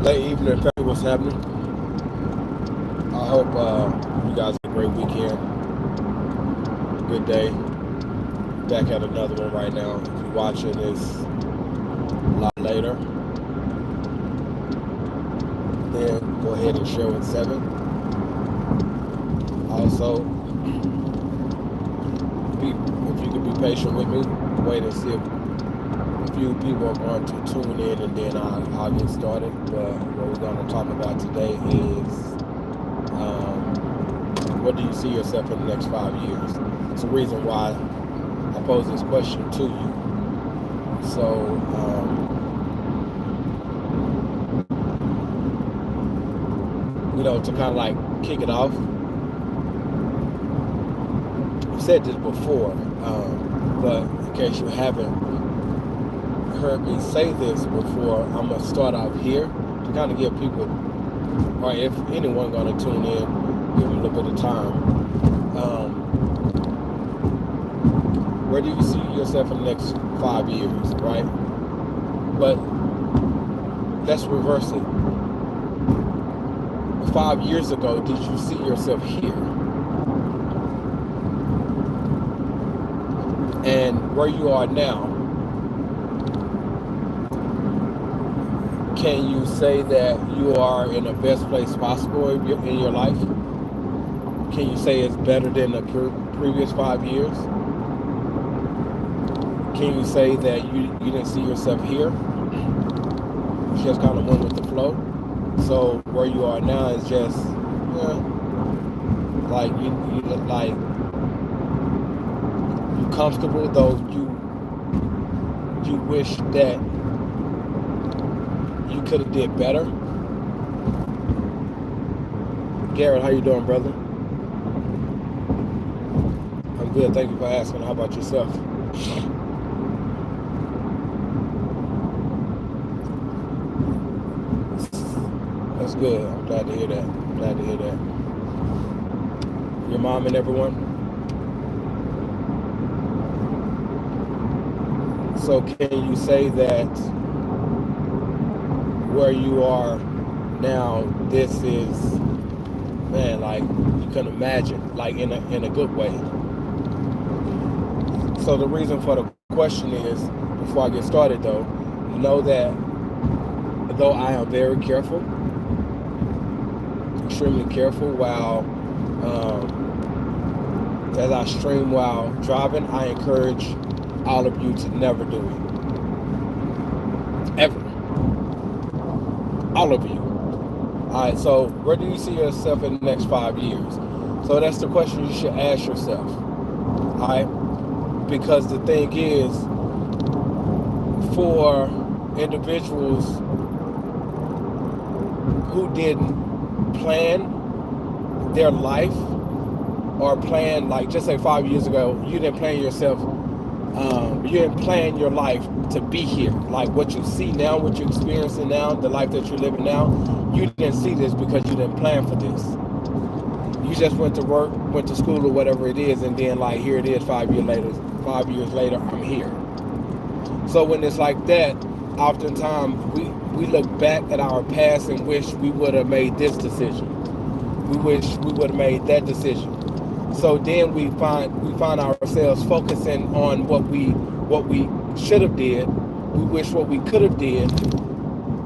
Late evening, family. What's happening? I hope you guys have a great weekend. Good day. Back at another one right now. If you're watching this a lot later, then go ahead and share with 7. Also, if you can be patient with me, wait and see if a few people are going to tune in, and then I'll get started. But what we're going to talk about today is what do you see yourself in the next 5 years? It's the reason why I pose this question to you. So, to kind of like kick it off, I've said this before, but in case you haven't heard me say this before, I'm going to start out here to kind of give people, or if anyone going to tune in, give them a little bit of time. Where do you see yourself in the next 5 years, right? But let's reverse it. 5 years ago, did you see yourself here? And where you are now, can you say that you are in the best place possible in your life? Can you say it's better than the previous 5 years? Can you say that you didn't see yourself here? You just kind of went with the flow. So where you are now is just like you comfortable, though you wish that you could have did better. Garrett, how you doing, brother? I'm good. Thank you for asking. How about yourself? That's good. I'm glad to hear that. Your mom and everyone. So can you say that where you are now, this is, man, like you can imagine, like in a good way. So the reason for the question is, before I get started though, know that though I am very careful, extremely careful while as I stream while driving, I encourage all of you to never do it. Ever. All of you. Alright, so where do you see yourself in the next 5 years? So that's the question you should ask yourself. Alright? Because the thing is, for individuals who didn't plan their life, or plan, like just say 5 years ago, you didn't plan yourself, you didn't plan your life to be here. Like what you see now, what you're experiencing now, the life that you're living now, you didn't see this because you didn't plan for this. You just went to work, went to school or whatever it is, and then like here it is 5 years later, I'm here. So when it's like that, oftentimes we look back at our past and wish we would have made this decision. We wish we would have made that decision. So then we find ourselves focusing on what we should have did. We wish what we could have did.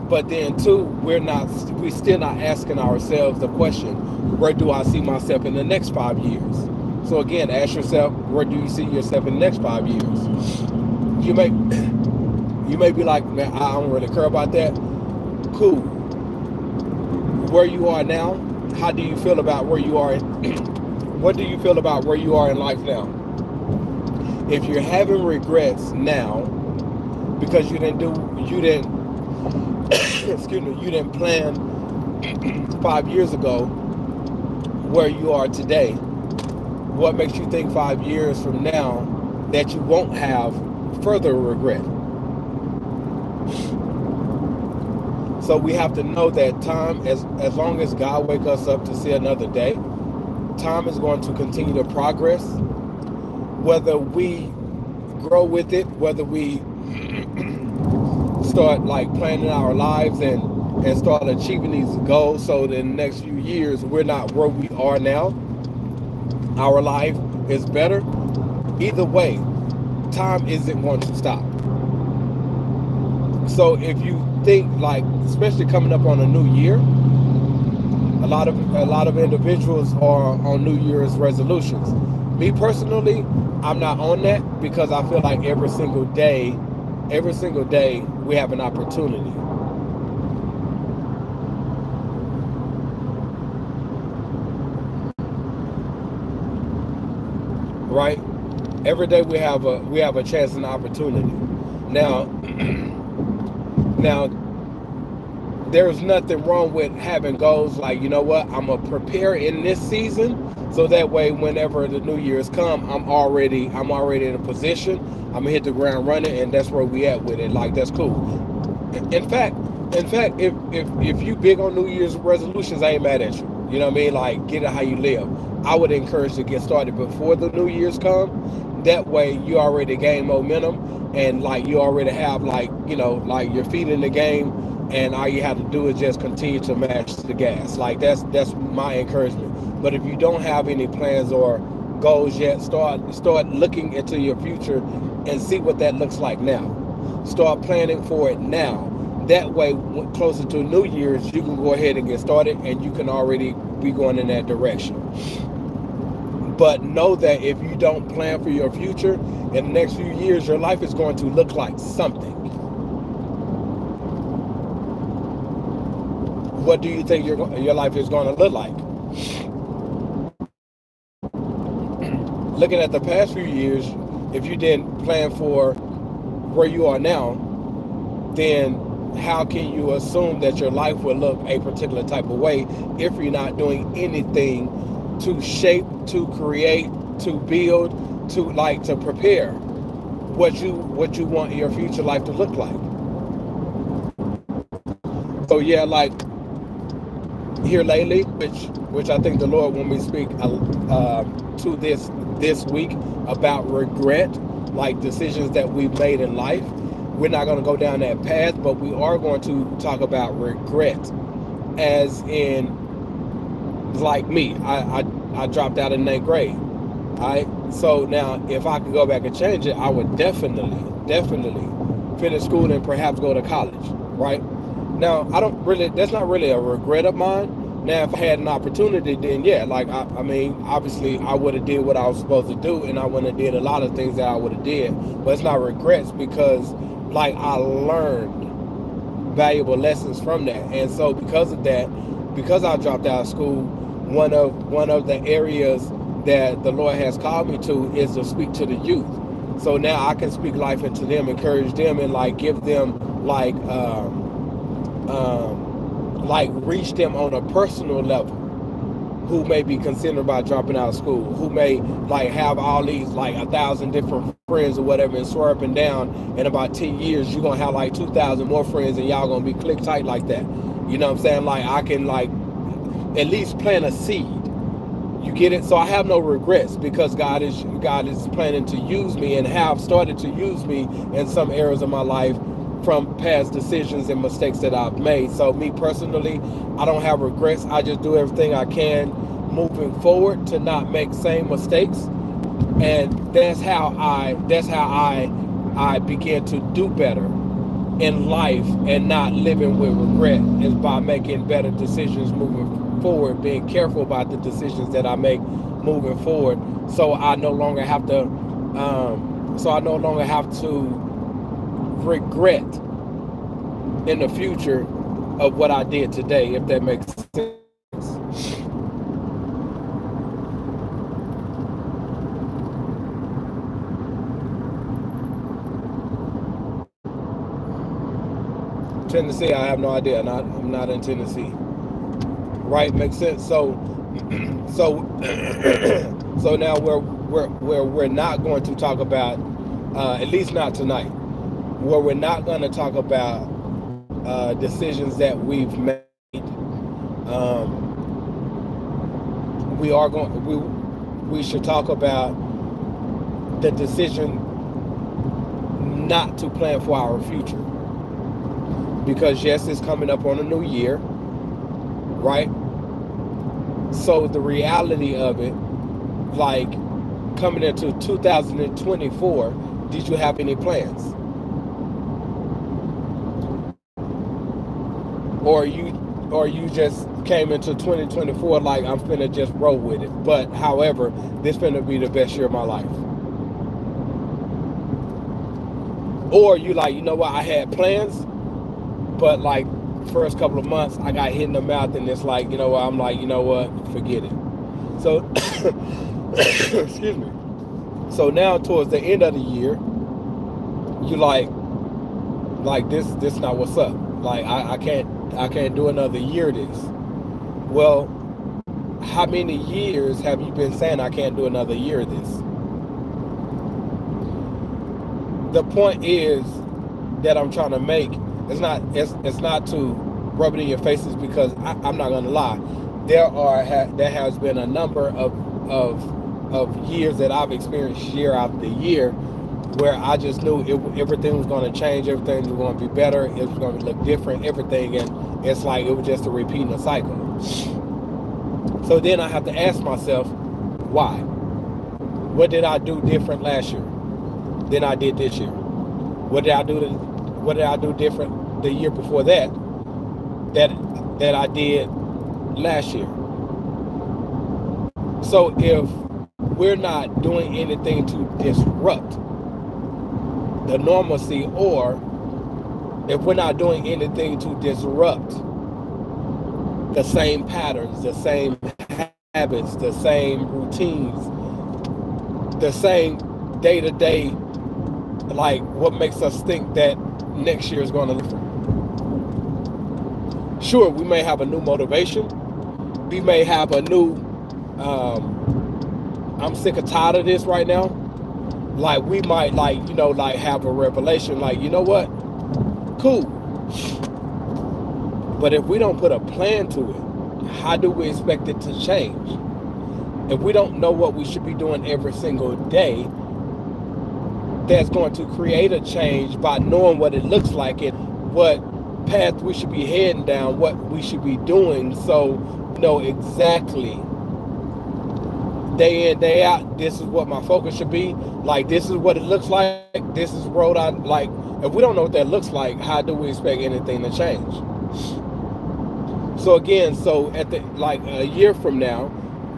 But then too, we're still not asking ourselves the question, where do I see myself in the next 5 years? So again, ask yourself, where do you see yourself in the next 5 years? You may be like, man, I don't really care about that. Cool. Where you are now, how do you feel about where you are? What do you feel about where you are in life now? If you're having regrets now because you didn't plan 5 years ago where you are today, what makes you think 5 years from now that you won't have further regret? So we have to know that time, as long as God wakes us up to see another day, time is going to continue to progress. Whether we grow with it, whether we start like planning our lives and and start achieving these goals so that in the next few years we're not where we are now, our life is better. Either way, time isn't going to stop. So if you think, like, especially coming up on a new year, a lot of individuals are on New Year's resolutions. Me personally, I'm not on that because I feel like every single day we have an opportunity, right? Every day we have a chance and opportunity. Now, now there's nothing wrong with having goals like, you know what, I'm gonna prepare in this season so that way whenever the new year's come, I'm already in a position. I'm gonna hit the ground running, and that's where we at with it. Like, that's cool. In fact, if you big on New Year's resolutions, I ain't mad at you. You know what I mean? Like, get it how you live. I would encourage to get started before the New Year's come. That way, you already gain momentum, and like you already have, like, like your feet in the game, and all you have to do is just continue to mash the gas. Like, that's my encouragement. But if you don't have any plans or goals yet, start looking into your future and see what that looks like now. Start planning for it now. That way, closer to New Year's, you can go ahead and get started, and you can already be going in that direction. But know that if you don't plan for your future, in the next few years, your life is going to look like something. What do you think your life is going to look like? Looking at the past few years, if you didn't plan for where you are now, then how can you assume that your life will look a particular type of way if you're not doing anything to shape, to create, to build, to prepare what you want your future life to look like? So yeah, like here lately, which I think the Lord want me to speak to this week about regret, like decisions that we've made in life. We're not going to go down that path, but we are going to talk about regret, as in, like me, I dropped out in ninth grade. All right. So now, if I could go back and change it, I would definitely finish school and perhaps go to college. Right. Now, I don't really. That's not really a regret of mine. Now, if I had an opportunity, then yeah, like I mean, obviously, I would have did what I was supposed to do, and I would have did a lot of things that I would have did. But it's not regrets because, like, I learned valuable lessons from that. And so because of that, because I dropped out of school, one of the areas that the Lord has called me to is to speak to the youth. So now I can speak life into them, encourage them, and like give them like reach them on a personal level, who may be considered about dropping out of school, who may like have all these like 1,000 different friends or whatever, and swear up and down in about 10 years you're gonna have like 2,000 more friends, and y'all gonna be click tight like that. You know what I'm saying? Like, I can like at least plant a seed. You get it? So I have no regrets because God is planning to use me, and have started to use me in some areas of my life from past decisions and mistakes that I've made. So me personally, I don't have regrets. I just do everything I can moving forward to not make same mistakes. And that's how I begin to do better in life and not living with regret, is by making better decisions moving forward, being careful about the decisions that I make moving forward, so I no longer have to regret in the future of what I did today, if that makes sense. Tennessee, I have no idea. I'm not in Tennessee. Right? Makes sense. So so now we're not going to talk about, at least not tonight, where we're not going to talk about decisions that we've made. We are going we should talk about the decision not to plan for our future. because yes, it's coming up on a new year, right? So the reality of it, like coming into 2024, did you have any plans? Or you just came into 2024 like I'm finna just roll with it. But however, this finna be the best year of my life. Or you like, you know what, I had plans, but like first couple of months I got hit in the mouth and it's like, you know what, I'm like, you know what, forget it. So excuse me. So now towards the end of the year, you like this not what's up. Like I can't do another year of this. Well, how many years have you been saying I can't do another year of this? The point is that I'm trying to make, it's not to rub it in your faces, because I'm not gonna lie. There has been a number of years that I've experienced year after year where I just knew everything was going to change, everything was going to be better, it was going to look different, everything, and it's like it was just a repeating a cycle. So then I have to ask myself, why? What did I do different last year than I did this year? What did I do different the year before that that I did last year? So if we're not doing anything to disrupt the normalcy, or if we're not doing anything to disrupt the same patterns, the same habits, the same routines, the same day-to-day, like what makes us think that next year is going to look different? Sure, we may have a new motivation. We may have a new, I'm sick or tired of this right now. Like we might like have a revelation, like, you know what? Cool. But if we don't put a plan to it, how do we expect it to change? If we don't know what we should be doing every single day, that's going to create a change by knowing what it looks like and what path we should be heading down, what we should be doing, so know exactly day in, day out, this is what my focus should be. Like, this is what it looks like. This is road I like. If we don't know what that looks like, how do we expect anything to change? So again, so at the like a year from now,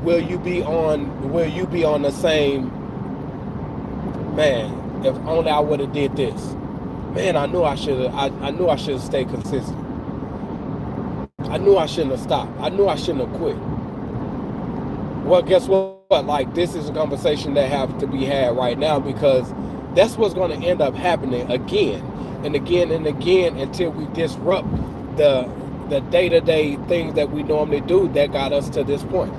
will you be on the same, man, if only I would have did this. Man, I knew I should have stayed consistent. I knew I shouldn't have stopped. I knew I shouldn't have quit. Well, guess what? Like, this is a conversation that have to be had right now, because that's what's going to end up happening again and again and again until we disrupt the day-to-day things that we normally do that got us to this point.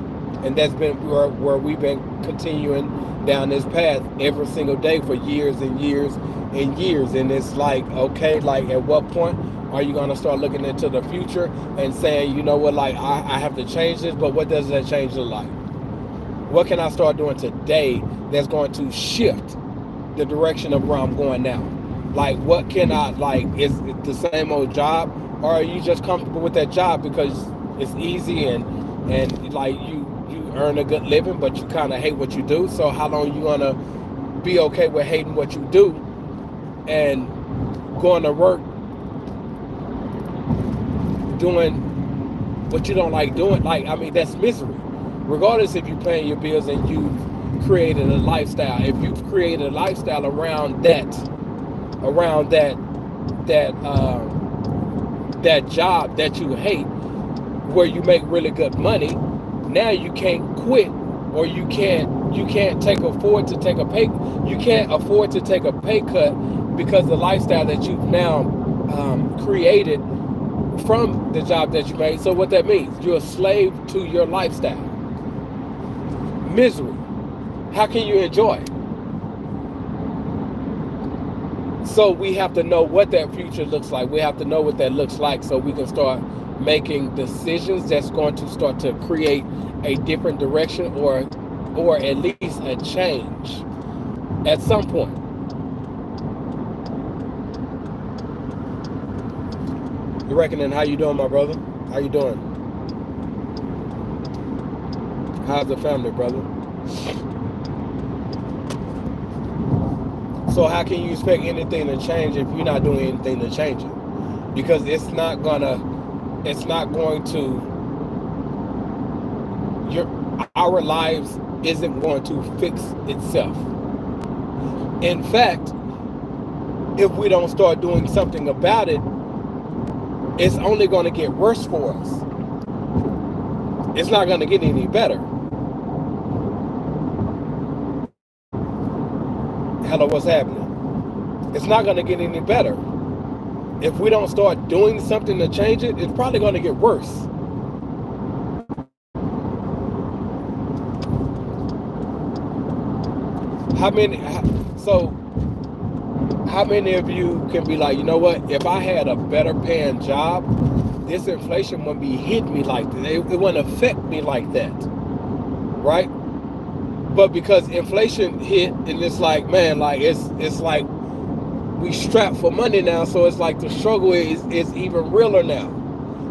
And that's been where we've been continuing down this path every single day for years and years and years. And it's like, okay, like at what point are you going to start looking into the future and saying, you know what, like I have to change this, but what does that change the life? What can I start doing today that's going to shift the direction of where I'm going now? Like, what can I, like, is it the same old job? Or are you just comfortable with that job because it's easy and like you earn a good living, but you kind of hate what you do? So how long are you going to be okay with hating what you do and going to work doing what you don't like doing? Like, I mean, that's misery. Regardless if you're paying your bills and you've created a lifestyle, if you've created a lifestyle around that job that you hate, where you make really good money, now you can't quit, or you can't afford to take a pay. You can't afford to take a pay cut because the lifestyle that you've now created from the job that you made. So what that means, you're a slave to your lifestyle. Misery. How can you enjoy it? So we have to know what that future looks like. We have to know what that looks like so we can start making decisions that's going to start to create a different direction, or at least a change at some point. You reckoning? How you doing, my brother? How you doing? How's the family, brother? So how can you expect anything to change if you're not doing anything to change it? Because it's not going to, our lives isn't going to fix itself. In fact, if we don't start doing something about it, it's only going to get worse for us. It's not going to get any better. Hello, what's happening? It's not going to get any better. If we don't start doing something to change it, it's probably going to get worse. How many? So, how many of you can be like, you know what? If I had a better paying job, this inflation wouldn't be hitting me like that. It wouldn't affect me like that, right? But because inflation hit, and it's like, man, like it's like we strapped for money now, so it's like the struggle is even realer now.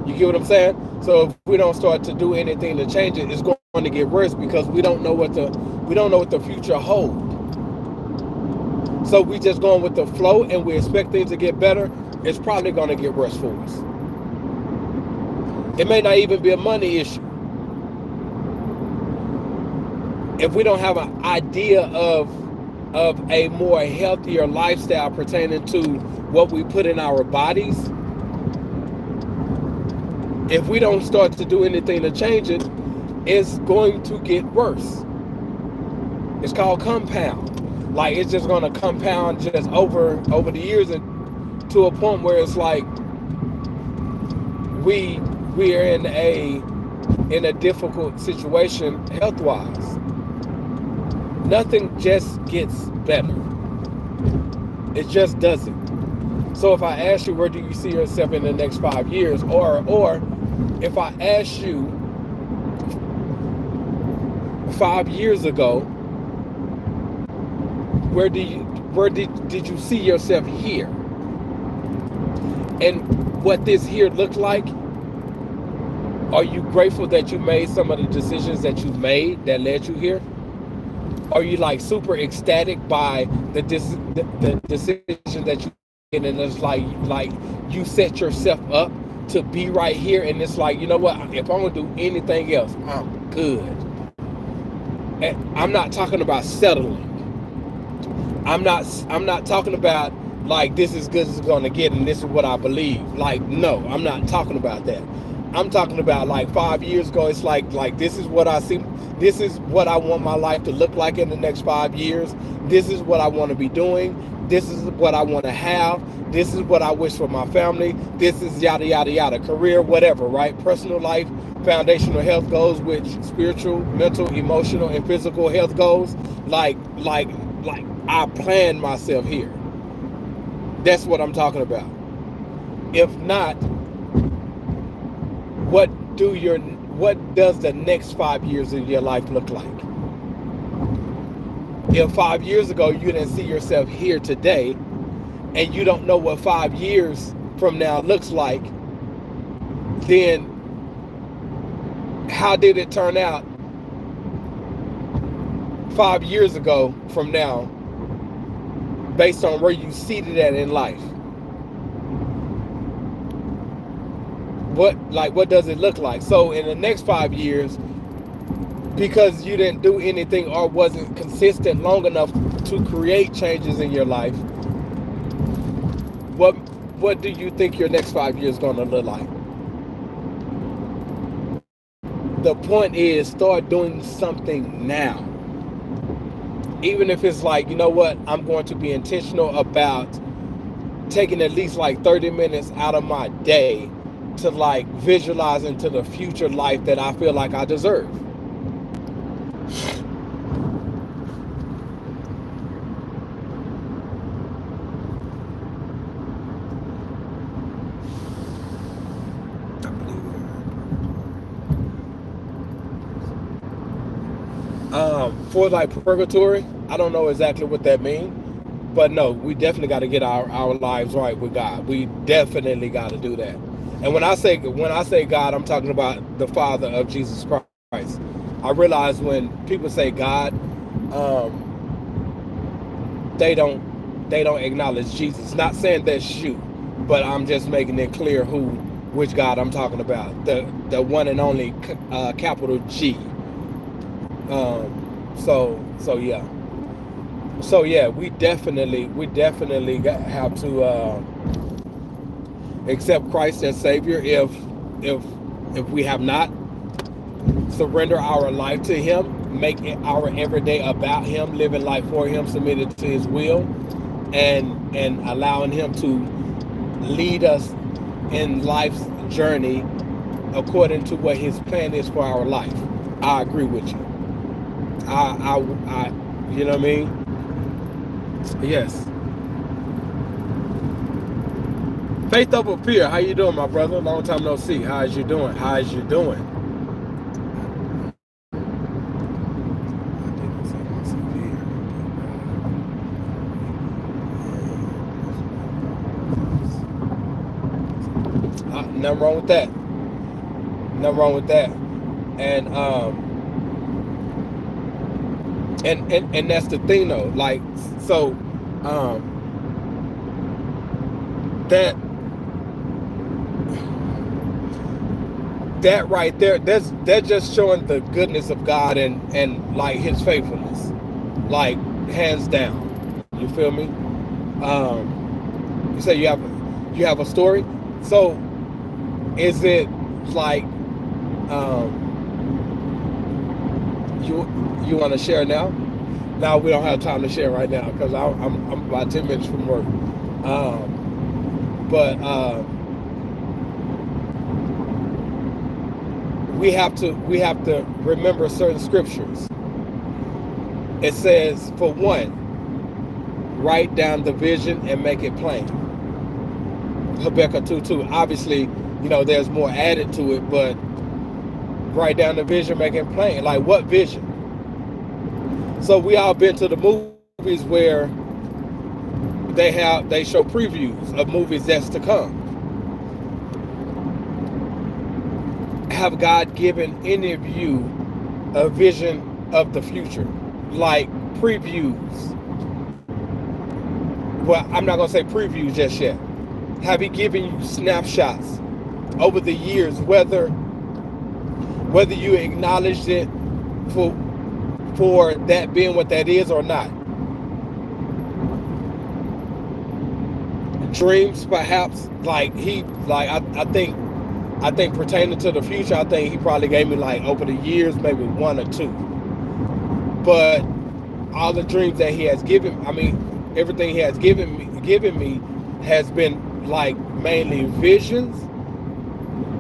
You get what I'm saying? So if we don't start to do anything to change it, it's going to get worse because we don't know what the future holds. So we just going with the flow and we expect things to get better. It's probably going to get worse for us. It may not even be a money issue. If we don't have an idea of a more healthier lifestyle pertaining to what we put in our bodies, if we don't start to do anything to change it, it's going to get worse. It's called compound. Like it's just going to compound just over the years, and to a point where it's like we are in a difficult situation health wise. Nothing just gets better. It just doesn't. So if I ask you, where do you see yourself in the next 5 years, or if I ask you 5 years ago, where did you see yourself here? And what this here looked like? Are you grateful that you made some of the decisions that you made that led you here? Are you like super ecstatic by the decision that you made, and it's like you set yourself up to be right here, and it's like, you know what, if I'm gonna do anything else, I'm good. And I'm not talking about settling. I'm not talking about like this is good as it's gonna get and this is what I believe. Like, no, I'm not talking about that. I'm talking about like 5 years ago, it's like this is what I see. This is what I want my life to look like in the next 5 years. This is what I want to be doing. This is what I want to have. This is what I wish for my family. This is yada, yada, yada. Career, whatever, right? Personal life, foundational health goals, which spiritual, mental, emotional, and physical health goals. Like I plan myself here. That's what I'm talking about. If not, what does the next 5 years of your life look like? If 5 years ago you didn't see yourself here today, and you don't know what 5 years from now looks like, then how did it turn out 5 years ago from now based on where you seated at in life? What does it look like? So in the next 5 years, because you didn't do anything or wasn't consistent long enough to create changes in your life, what do you think your next 5 years is going to look like? The point is, start doing something now. Even if it's like, you know what, I'm going to be intentional about taking at least like 30 minutes out of my day to like visualize into the future life that I feel like I deserve. For like purgatory, I don't know exactly what that means, but no, we definitely got to get our lives right with God. We definitely got to do that. And when I say God, I'm talking about the Father of Jesus Christ. I realize when people say God, um, they don't acknowledge Jesus. Not saying that's you, but I'm just making it clear which God I'm talking about. The one and only capital G. So yeah. So yeah, we definitely have to accept Christ as Savior if if we have not surrender our life to Him, make it our everyday about Him, living life for Him, submitted to His will, and allowing Him to lead us in life's journey according to what His plan is for our life. I agree with you. I you know what I mean? Yes. Faith up up here. How you doing, my brother? Long time no see. How is you doing? How is you doing? Nothing wrong with that. Nothing wrong with that. And and that's the thing though. Like so, that that right there, that's just showing the goodness of God and like His faithfulness, like hands down. You feel me? You say you have a story. So is it like you want to share now? Now we don't have time to share right now because I'm about 10 minutes from work. But we have to remember certain scriptures. It says, for one, write down the vision and make it plain. Habakkuk 2:2. Obviously, there's more added to it, but write down the vision, make it plain. Like what vision? So we all been to the movies where they show previews of movies that's to come. Have God given any of you a vision of the future? Like previews. Well, I'm not gonna say previews just yet. Have He given you snapshots over the years, whether you acknowledged it for that being what that is or not? Dreams, perhaps. I think pertaining to the future, I think He probably gave me like over the years maybe one or two. But all the dreams that He has given, I mean, everything He has given me has been like mainly visions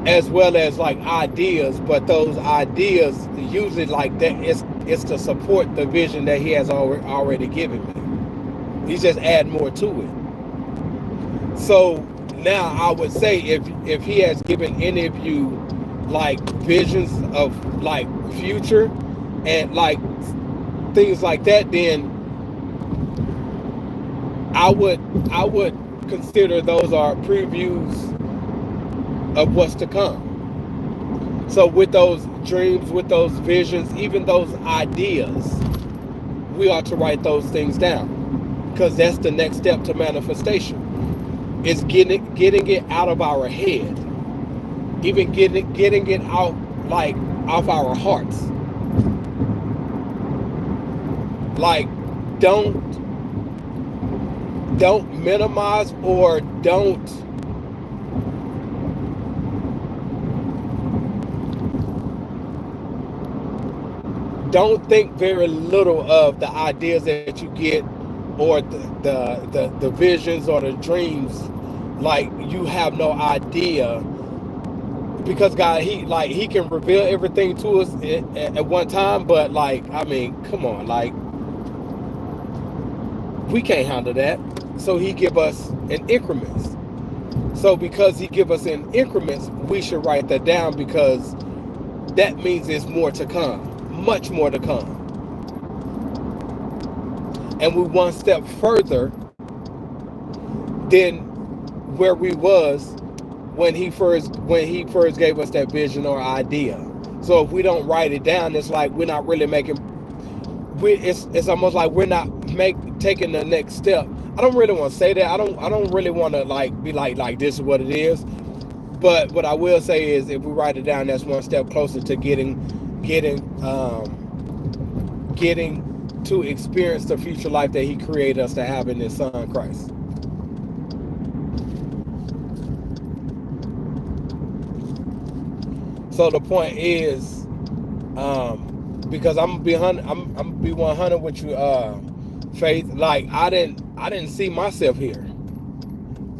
as well as like ideas. But those ideas usually like that, it's to support the vision that He has already given me. He's just add more to it. So now I would say if He has given any of you like visions of like future and like things like that, then I would consider those are previews of what's to come. So with those dreams, with those visions, even those ideas, we ought to write those things down because that's the next step to manifestation. Is getting it out of our head, even getting it out like off our hearts. Like don't minimize or don't think very little of the ideas that you get or the visions or the dreams. Like you have no idea because God, he can reveal everything to us at one time, but like I mean, come on, like we can't handle that. So He give us in increments. So because He give us in increments, we should write that down because that means there's more to come, much more to come. And we one step further than where we was when he first gave us that vision or idea. So if we don't write it down, it's like we're not really making it's almost like we're not make taking the next step. I don't really want to say that. I don't really want to like be like this is what it is. But what I will say is if we write it down, that's one step closer to getting to experience the future life that he created us to have in his son Christ. So the point is, because I'm gonna be 100 with you, Faith. Like I didn't see myself here.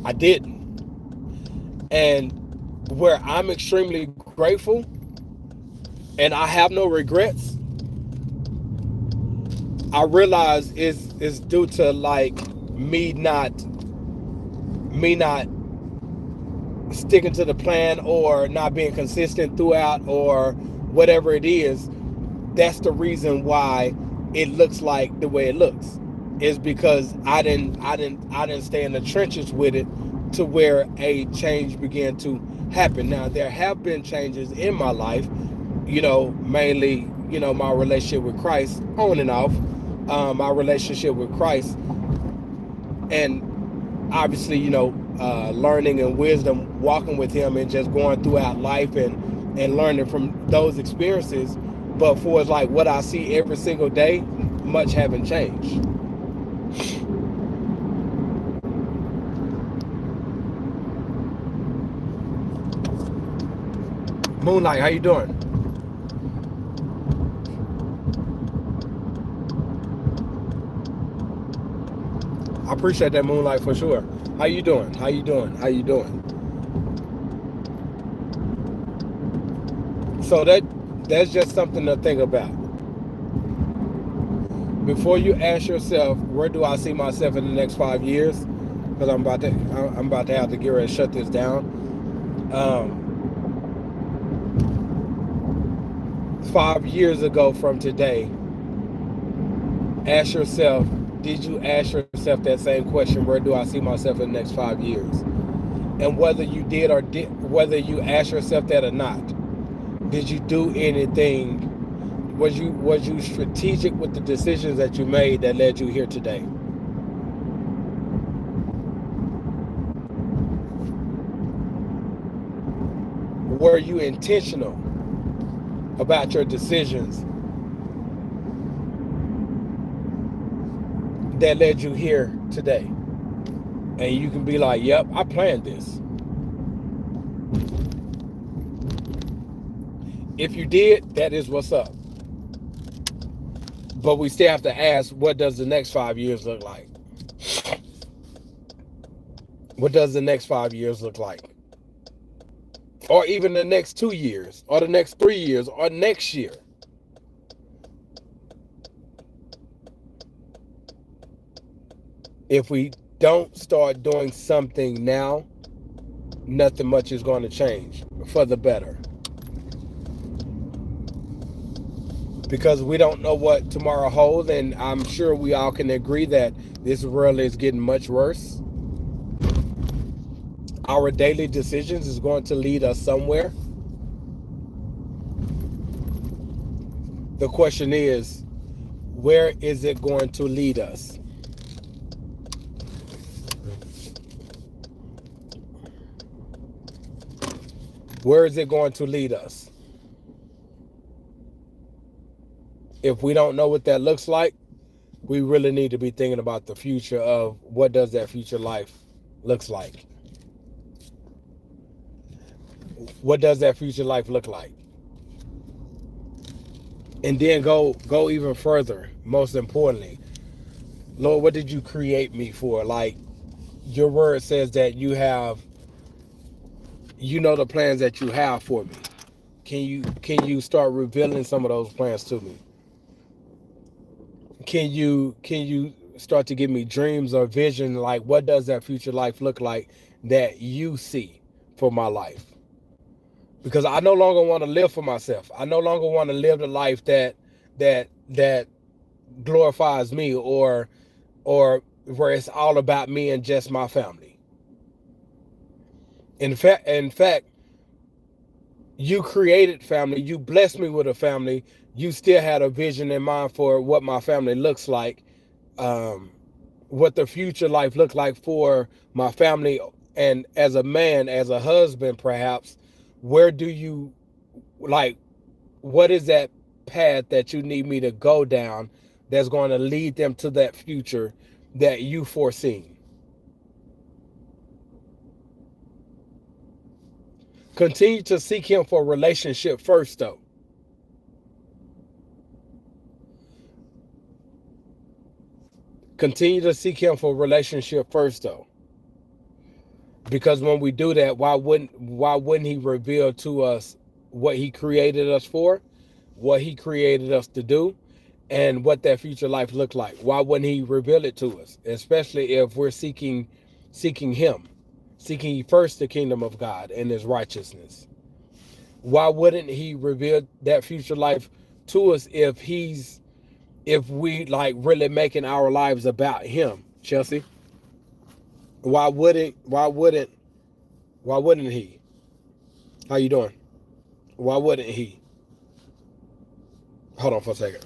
I didn't, and where I'm extremely grateful and I have no regrets. I realize is due to like me not me not sticking to the plan or not being consistent throughout or whatever it is. That's the reason why it looks like the way it looks. Is because I didn't stay in the trenches with it to where a change began to happen. Now there have been changes in my life, mainly my relationship with Christ on and off, my relationship with Christ, and obviously learning and wisdom, walking with Him and just going throughout life and learning from those experiences. But for it's like what I see every single day, much haven't changed. Moonlight, how you doing? I appreciate that, Moonlight, for sure. How you doing? How you doing? How you doing? So that's just something to think about. Before you ask yourself, where do I see myself in the next 5 years? Because I'm about to have to get ready to shut this down. 5 years ago from today, ask yourself, did you ask yourself that same question, where do I see myself in the next 5 years? And whether you ask yourself that or not, did you do anything? Was you strategic with the decisions that you made that led you here today? Were you intentional about your decisions that led you here today? And you can be like, yep, I planned this. If you did, that is what's up. But we still have to ask, what does the next 5 years look like? What does the next 5 years look like? Or even the next 2 years, or the next 3 years, or next year? If we don't start doing something now, nothing much is going to change for the better. Because we don't know what tomorrow holds, and I'm sure we all can agree that this world is getting much worse. Our daily decisions is going to lead us somewhere. The question is, where is it going to lead us? Where is it going to lead us? If we don't know what that looks like, we really need to be thinking about the future of what does that future life looks like. What does that future life look like? And then go even further. Most importantly, Lord, what did you create me for? Like your word says that you know the plans that you have for me. Can you start revealing some of those plans to me? Can you start to give me dreams or vision, like what does that future life look like that you see for my life? Because I no longer want to live for myself. I no longer want to live the life that glorifies me, or where it's all about me and just my family. In fact, you created family. You blessed me with a family. You still had a vision in mind for what my family looks like, um, what the future life looked like for my family. And as a man, as a husband, perhaps, where do you like? What is that path that you need me to go down that's going to lead them to that future that you foreseen? Continue to seek him for a relationship first, though. Continue to seek him for a relationship first, though. Because when we do that, why wouldn't he reveal to us what he created us for, what he created us to do, and what that future life looked like? Why wouldn't he reveal it to us? Especially if we're seeking him, seeking first the kingdom of God and his righteousness. Why wouldn't he reveal that future life to us if we like really making our lives about him, Chelsea? Why wouldn't he? How you doing? Why wouldn't he? Hold on for a second.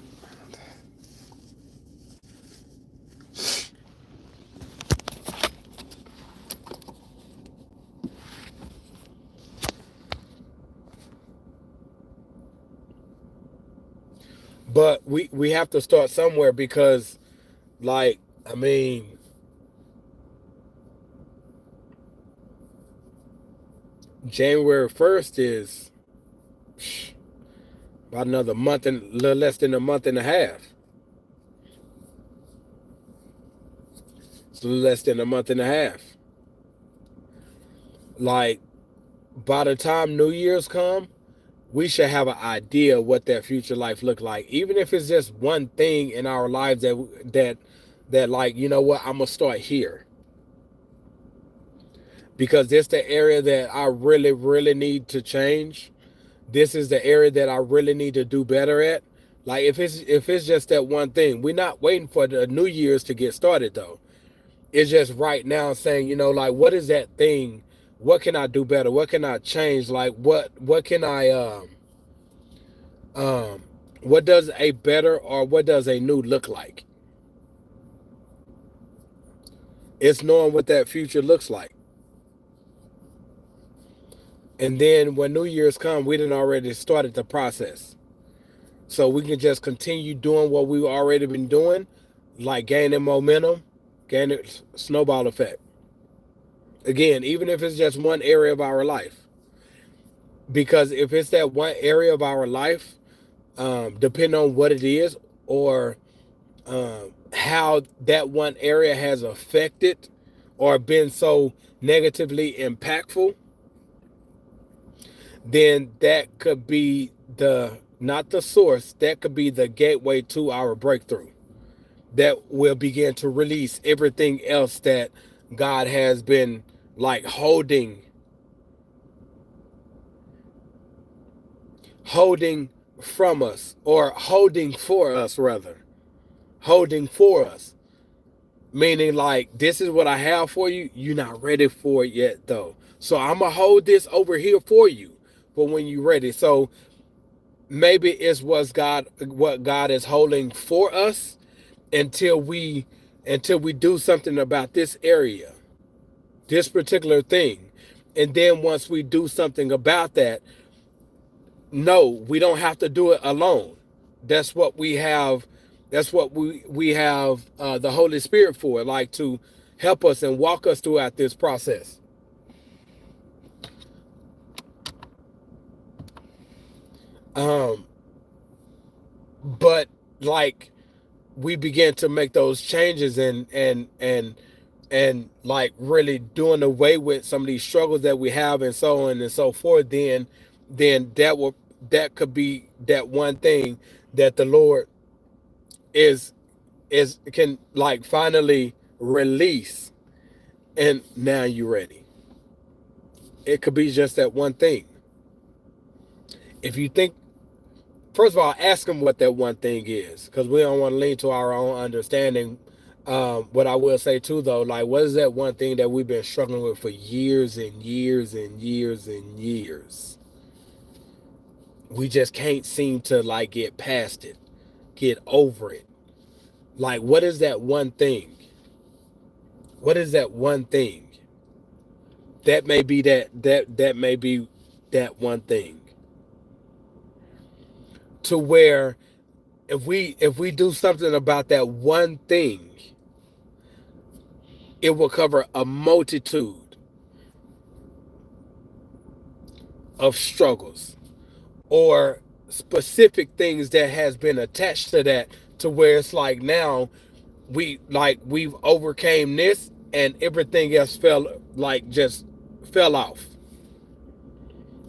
But we have to start somewhere because, like, I mean, January 1st is about another month and a little less than a month and a half. It's a little less than a month and a half. Like, by the time New Year's come, we should have an idea what that future life look like, even if it's just one thing in our lives that like, you know what, I'm gonna start here because this the area that I really need to change. This is the area that I really need to do better at. Like, if it's just that one thing, we're not waiting for the New Year's to get started though. It's just right now saying, like, what is that thing? What can I do better? What can I change? Like, what can I um what does a better or what does a new look like? It's knowing what that future looks like. And then when New Year's come, we done already started the process. So we can just continue doing what we've already been doing, like gaining momentum, gaining snowball effect. Again, even if it's just one area of our life. Because if it's that one area of our life, depending on what it is or how that one area has affected or been so negatively impactful, then that could be the not the source, that could be the gateway to our breakthrough that will begin to release everything else that God has been like holding from us, or holding for us rather. Holding for us. Meaning, like, this is what I have for you. You're not ready for it yet, though. So I'm gonna hold this over here for you for when you're ready. So maybe it's what God is holding for us until we do something about this area, this particular thing. And then once we do something about that, no, we don't have to do it alone. That's what we have. That's what we have the Holy Spirit for, like to help us and walk us throughout this process. Um, but like we begin to make those changes and like really doing away with some of these struggles that we have and so on and so forth, then that could be that one thing that the Lord is can like finally release, and now you're ready. It could be just that one thing. If you think, first of all, ask him what that one thing is, because we don't want to lean to our own understanding. What I will say too, though, like, what is that one thing that we've been struggling with for years and years and years and years? We just can't seem to like get past it, get over it. Like, what is that one thing? What is that one thing? That may be that may be that one thing. To where if we do something about that one thing, it will cover a multitude of struggles or specific things that has been attached to that, to where it's like now we've overcame this and everything else just fell off,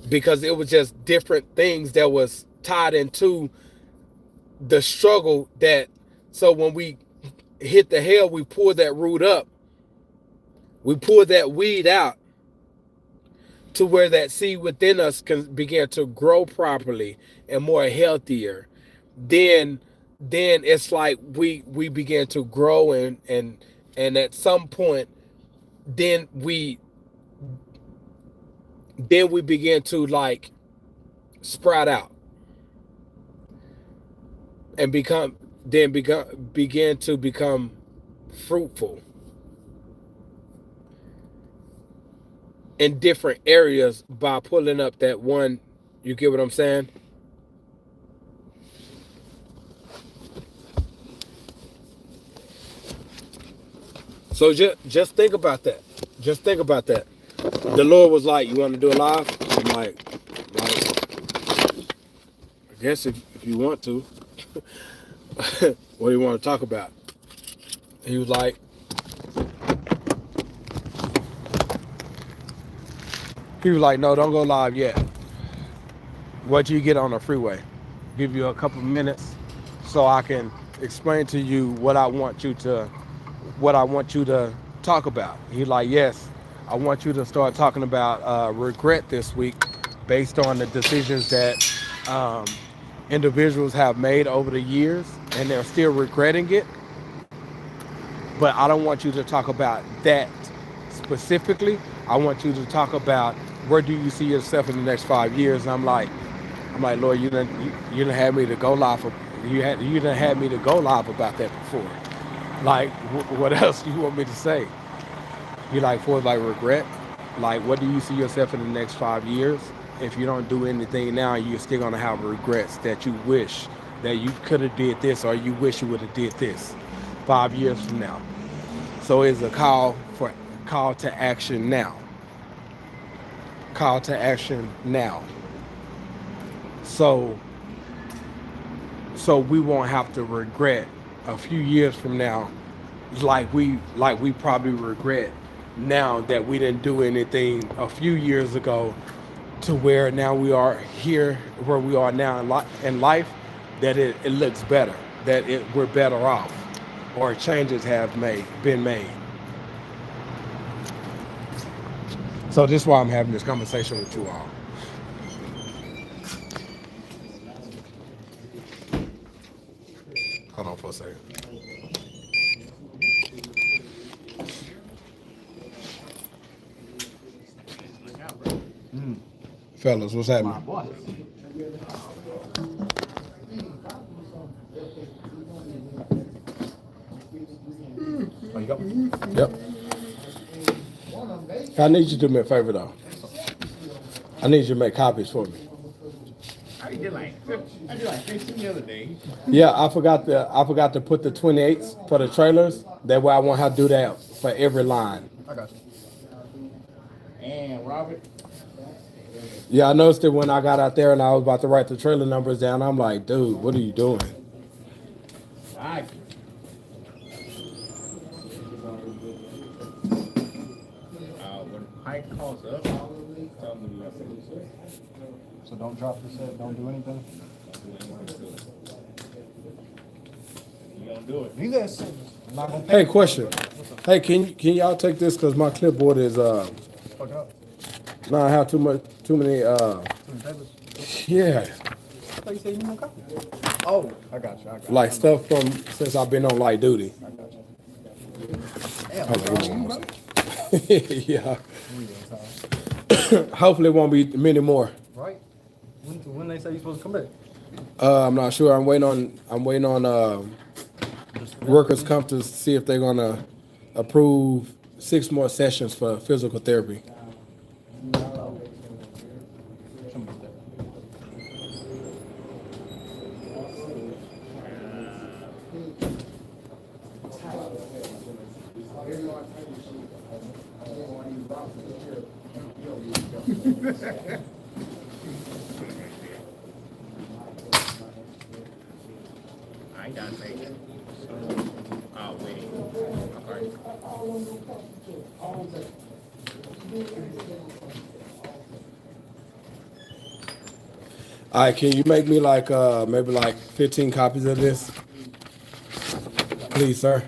because it was just different things that was tied into the struggle. That so when we hit the hell, we pull that root up, we pull that weed out, to where that seed within us can begin to grow properly and more healthier. Then it's like we begin to grow, and at some point then we begin to like sprout out and begin to become fruitful in different areas by pulling up that one. You get what I'm saying? So just think about that. Just think about that. The Lord was like, "You want to do it live?" I'm like, I guess if you want to. What do you want to talk about? He was like, "No, don't go live yet. Wait till you get on the freeway. Give you a couple minutes so I can explain to you what I want you to talk about." He's like, "Yes, I want you to start talking about regret this week, based on the decisions that um, individuals have made over the years, and they're still regretting it. But I don't want you to talk about that specifically. I want you to talk about, where do you see yourself in the next 5 years?" And I'm like, "Lord, you done had me to go live for, you done had me to go live about that before. Like, what else do you want me to say?" He like, "For like regret, like, what do you see yourself in the next 5 years? If you don't do anything now, you're still gonna have regrets that you wish that you could have did this, or you wish you would have did this 5 years from now." So it's a call to action now. Call to action now. So we won't have to regret a few years from now, like we probably regret now that we didn't do anything a few years ago, to where now we are here where we are now in life, that it looks better, that we're better off, or changes have been made. So this is why I'm having this conversation with you all. Hold on for a second. Fellas, what's happening? Oh, you go? Yep. I need you to do me a favor though. I need you to make copies for me. I did like 15 the other day. Yeah, I forgot to put the 28s for the trailers. That way I won't have to do that for every line. I got you. And Robert. Yeah, I noticed it when I got out there and I was about to write the trailer numbers down. I'm like, dude, what are you doing? I. When Pike calls up, tell me what to do. So don't drop the set, don't do anything? You gonna do it? You guys, I'm not gonna Hey, question. Hey, can y'all take this, because my clipboard is fuck up. no, I have too many Too many papers. yeah, I thought you said you need more copies. Oh, I got you. like stuff from since I've been on light duty. I got you. Hold on, give me one more second. Yeah. Hopefully, it won't be many more. Right? When they say you're supposed to come back? I'm not sure. I'm waiting on workers comp to see if they're gonna approve 6 more sessions for physical therapy. I ain't got it. Oh, wait. Okay. All right, can you make me like maybe like 15 copies of this, please, sir?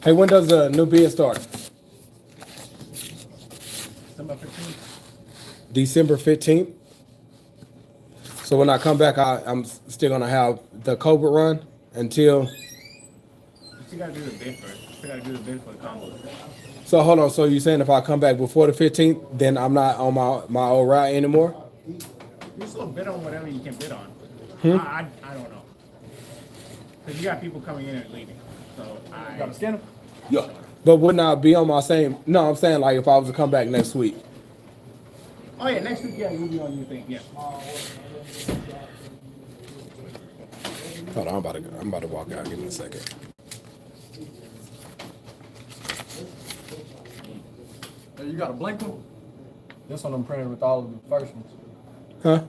Hey, when does the new bid start? December 15th. December 15th. So when I come back, I'm still gonna have the Cobra run until. You still gotta do the bid first. You still gotta do the bid for the combo. So hold on. So you saying if I come back before the 15th, then I'm not on my old route anymore? You still bid on whatever you can bid on. I don't know. Because you got people coming in and leaving. So You got to scan them? Yeah. But wouldn't I be on my same? No, I'm saying like if I was to come back next week. Oh yeah, next week, yeah, you'll be on your thing, yeah. Hold on, I'm about to walk out. Give me a second. Hey, you got a blank one? This one I'm printed with all of the first ones. Huh?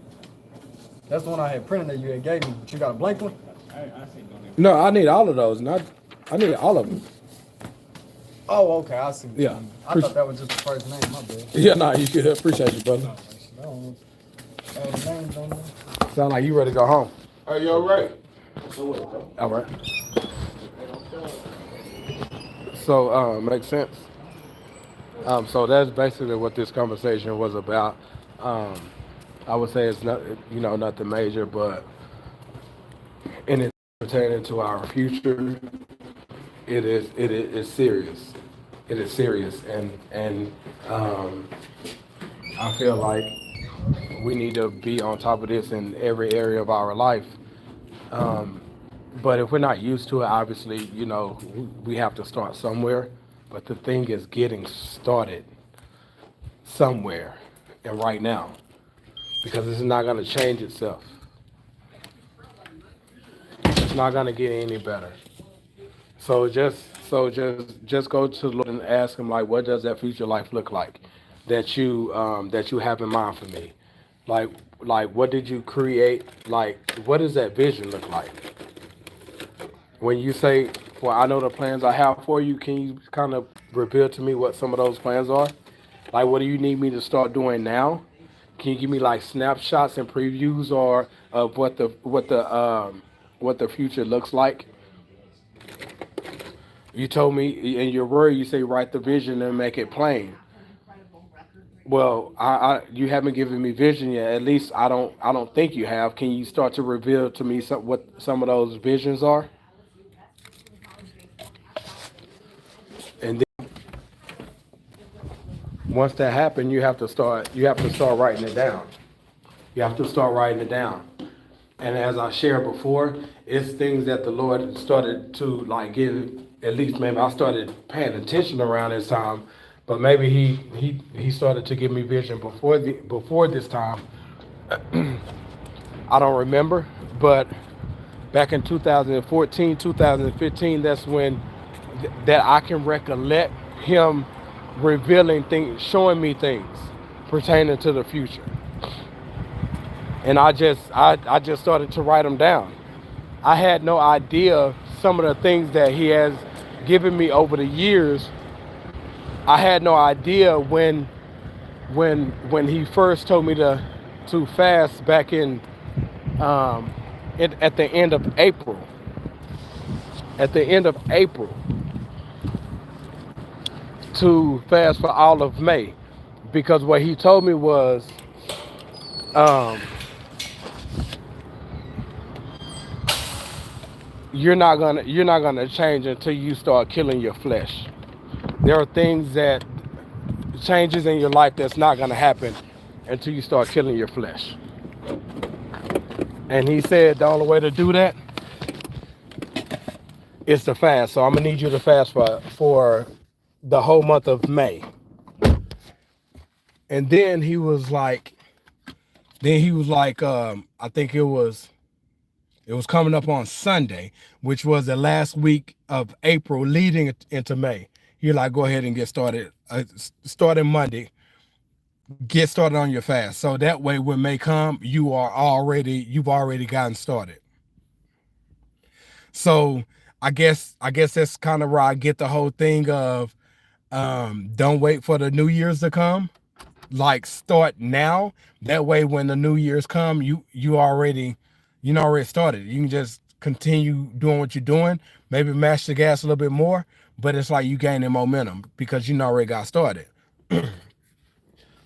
That's the one I had printed that you had gave me. But you got a blank one? I see no. No, I need all of those. I need all of them. Oh, okay. I see. Yeah. I thought that was just the first name. My bad. Yeah, nah, you could appreciate you, brother. I don't know. Names on there. Sound like you ready to go home. Are you all right? All right. So, makes sense. So that's basically what this conversation was about. I would say it's not, nothing major, but in it pertaining to our future, it is serious. It is serious, and I feel like we need to be on top of this in every area of our life. But if we're not used to it, obviously, we have to start somewhere. But the thing is getting started somewhere and right now, because it's not going to change itself. It's not going to get any better. So just go to the Lord and ask Him, like, what does that future life look like that you have in mind for me? Like what did you create? Like, what does that vision look like? When you say, well, I know the plans I have for you, can you kind of reveal to me what some of those plans are? Like, what do you need me to start doing now? Can you give me like snapshots and previews or of what the future looks like? You told me in your word, you say write the vision and make it plain. Well, you haven't given me vision yet. At least I don't think you have. Can you start to reveal to me what some of those visions are? And then once that happens, you have to start writing it down. You have to start writing it down. And as I shared before, it's things that the Lord started to like give. At least maybe I started paying attention around this time, but maybe he started to give me vision before this time. I don't remember, but back in 2014, 2015, that's when that I can recollect him revealing things, showing me things pertaining to the future. And I just started to write them down. I had no idea some of the things that he has given me over the years. I had no idea when he first told me to fast back in at the end of April. At the end of April, to fast for all of May, because what he told me was you're not gonna change until you start killing your flesh. There are things that changes in your life that's not gonna happen until you start killing your flesh. And he said the only way to do that is to fast. So I'm gonna need you to fast for the whole month of May. And then he was like, I think it was coming up on Sunday, which was the last week of April leading into May. You're like, go ahead and get started. Starting Monday, get started on your fast. So that way when May come, you've already gotten started. So I guess that's kind of where I get the whole thing of don't wait for the New Year's to come. Like start now. That way when the New Year's come, you already started. You can just continue doing what you're doing, maybe mash the gas a little bit more, but it's like you gaining momentum because you already got started.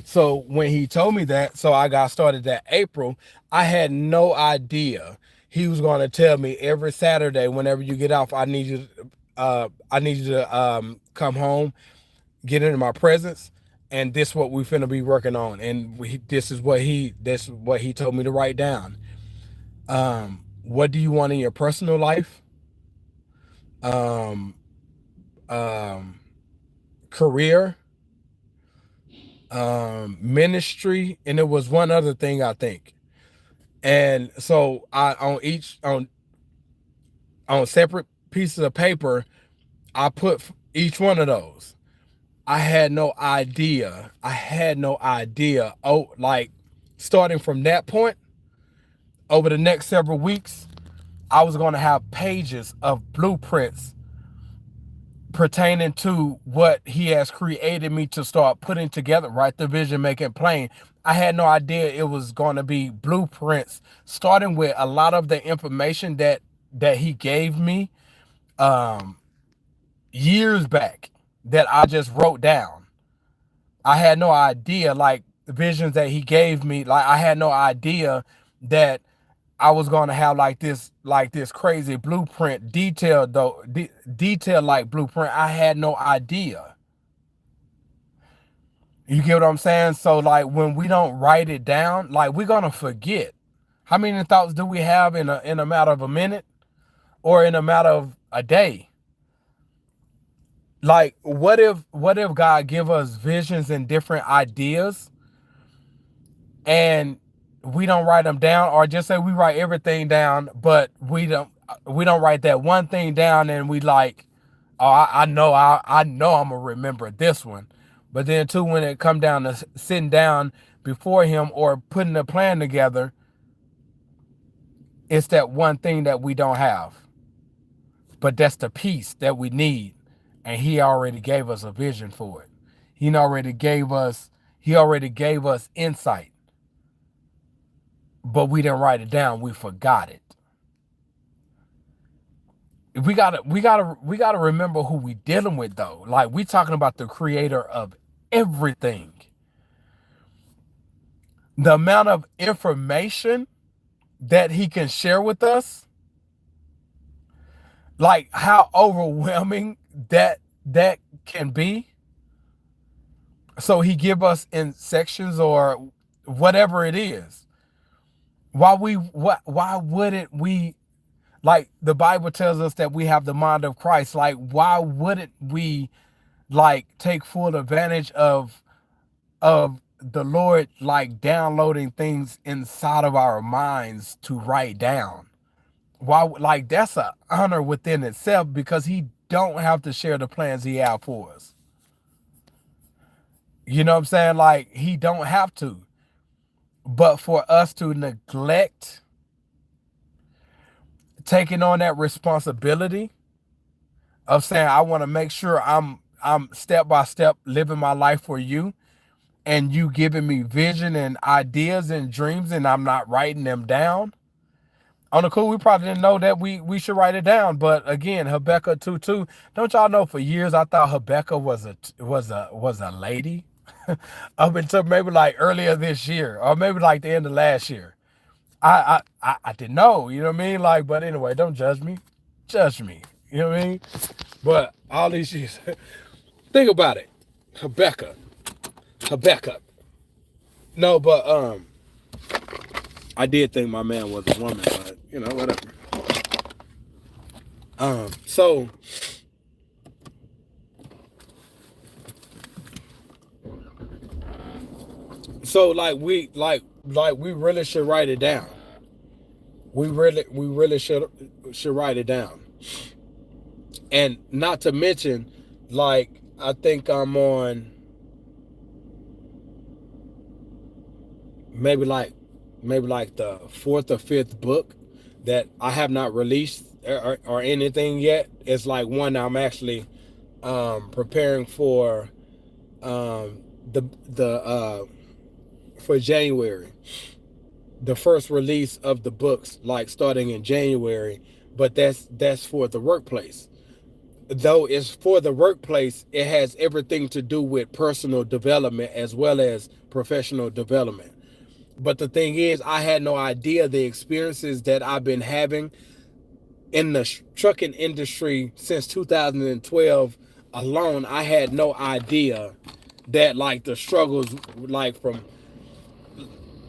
So when he told me that, so I got started that April, I had no idea he was going to tell me every Saturday whenever you get off, I need you to come home, get into my presence, and this is what we finna be working on. And this is what he told me to write down. What do you want in your personal life? Um, um, Career, ministry, and it was one other thing I think. And so I on separate pieces of paper, I put each one of those. I had no idea. I had no idea. Oh, like starting from that point over the next several weeks, I was going to have pages of blueprints pertaining to what he has created me to start putting together, right? The vision, make it plain. I had no idea it was going to be blueprints, starting with a lot of the information that he gave me um, years back that I just wrote down. I had no idea, like the visions that he gave me. Like I had no idea that I was gonna have like this crazy blueprint, detailed though, detailed like blueprint. I had no idea. You get what I'm saying? So like when we don't write it down, like we're gonna forget. How many thoughts do we have in a matter of a minute or in a matter of a day? Like what if God give us visions and different ideas and we don't write them down, or just say we write everything down, but we don't write that one thing down, and we like, oh, I know I'm gonna remember this one, but then too when it come down to sitting down before him or putting a plan together, it's that one thing that we don't have, but that's the piece that we need, and he already gave us a vision for it. He already gave us insight, but we didn't write it down. We forgot it. We gotta remember who we dealing with though. Like we talking about the creator of everything. The amount of information that he can share with us, like how overwhelming that can be. So he give us in sections or whatever it is. Why wouldn't we, like the Bible tells us that we have the mind of Christ. Like, why wouldn't we like take full advantage of the Lord like downloading things inside of our minds to write down? Why, like that's an honor within itself because he don't have to share the plans he have for us. You know what I'm saying? Like he don't have to. But for us to neglect taking on that responsibility of saying I want to make sure I'm step by step living my life for you, and you giving me vision and ideas and dreams, and I'm not writing them down. On the cool, we probably didn't know that we should write it down. But again, Habakkuk 2:2. Don't y'all know? For years, I thought Habakkuk was a lady, up until maybe like earlier this year, or maybe like the end of last year. I didn't know. You know what I mean? Like, but anyway, don't judge me. judge me. You know what I mean? But all these years, think about it. Habakkuk. No, but I did think my man was a woman, but you know, whatever. So we really should write it down. We really should write it down. And not to mention, like, I think I'm on maybe like the fourth or fifth book that I have not released or anything yet. It's like one I'm actually preparing for the for January, the first release of the books, like starting in January. But that's for the workplace. Though it's for the workplace, it has everything to do with personal development as well as professional development. But the thing is, I had no idea the experiences that I've been having in the trucking industry since 2012 alone. I had no idea that, like, the struggles, like, from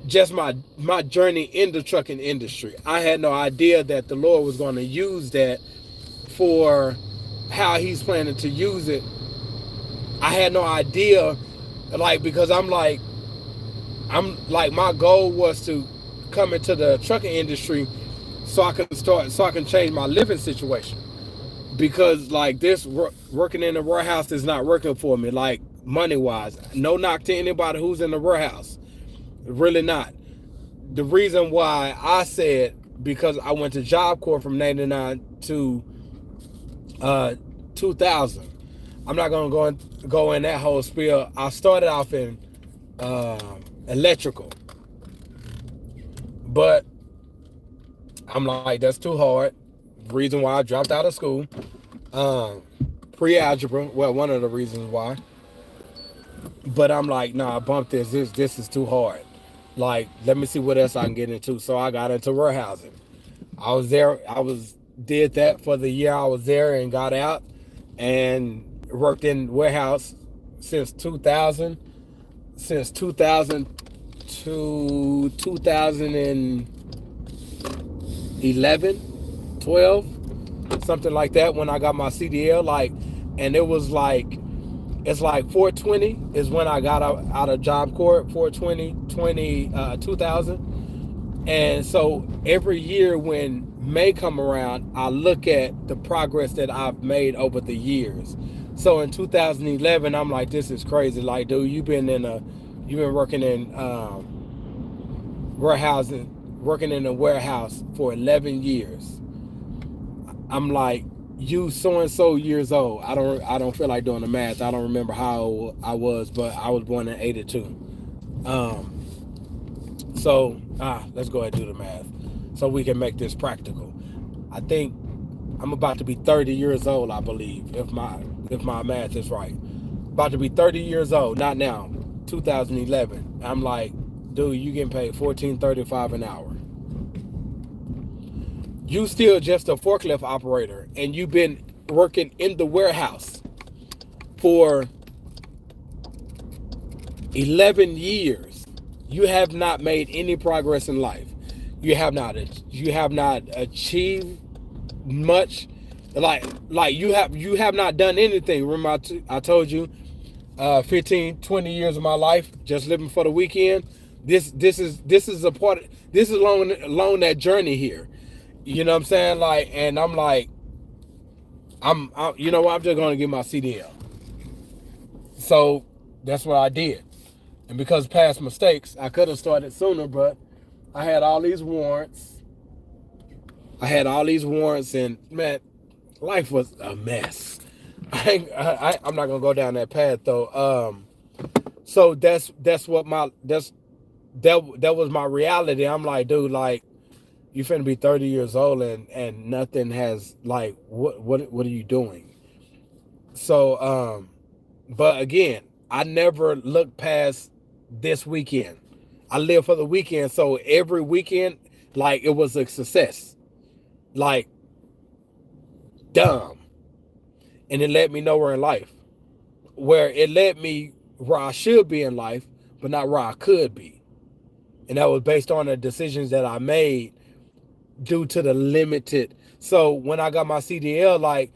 just my journey in the trucking industry. I had no idea that the Lord was going to use that for how he's planning to use it. I had no idea, like, because I'm like, my goal was to come into the trucking industry so I can change my living situation. Because, like, this working in the warehouse is not working for me, like, money wise. No knock to anybody who's in the warehouse, really not. The reason why I said, because I went to Job Corps from 99 to 2000. I'm not gonna go in that whole spiel. I started off in electrical, but I'm like, that's too hard. Reason why I dropped out of school. Pre-algebra, well, one of the reasons why. But I'm like, nah, bump this. This is too hard. Like, let me see what else I can get into. So I got into warehousing. I was there. Did that for the year I was there and got out, and worked in warehouse since 2000 to 2011, 12, something like that, when I got my CDL. Like, and it was like, it's like 420 is when I got out of Job Corps, 420 2000. And so every year when May come around, I look at the progress that I've made over the years. So in 2011, I'm like, this is crazy. Like, dude, you've been working in working in a warehouse for 11 years. I'm like, you so and so years old. I don't feel like doing the math. I don't remember how I was, but I was born in 82. So let's go ahead and do the math so we can make this practical. I think I'm about to be 30 years old, I believe, if my math is right. About to be 30 years old, not now, 2011. I'm like, dude, you getting paid $14.35 an hour. You still just a forklift operator, and you've been working in the warehouse for 11 years. You have not made any progress in life. You have not achieved much. Like you have not done anything. Remember, I told you, 15, 20 years of my life just living for the weekend. This is a part of, this is along that journey here. You know what I'm saying? Like, and I'm like, you know what, I'm just gonna get my CDL. So that's what I did. And because of past mistakes, I could have started sooner, but I had all these warrants. And man, life was a mess. I'm not gonna go down that path though. So that was my reality. I'm like, dude, like, you finna be 30 years old and nothing has, like, what are you doing? So but again, I never looked past this weekend. I live for the weekend, so every weekend, like, it was a success. Like, dumb. And it led me nowhere in life. Where it led me where I should be in life, but not where I could be. And that was based on the decisions that I made due to the limited. So when I got my CDL,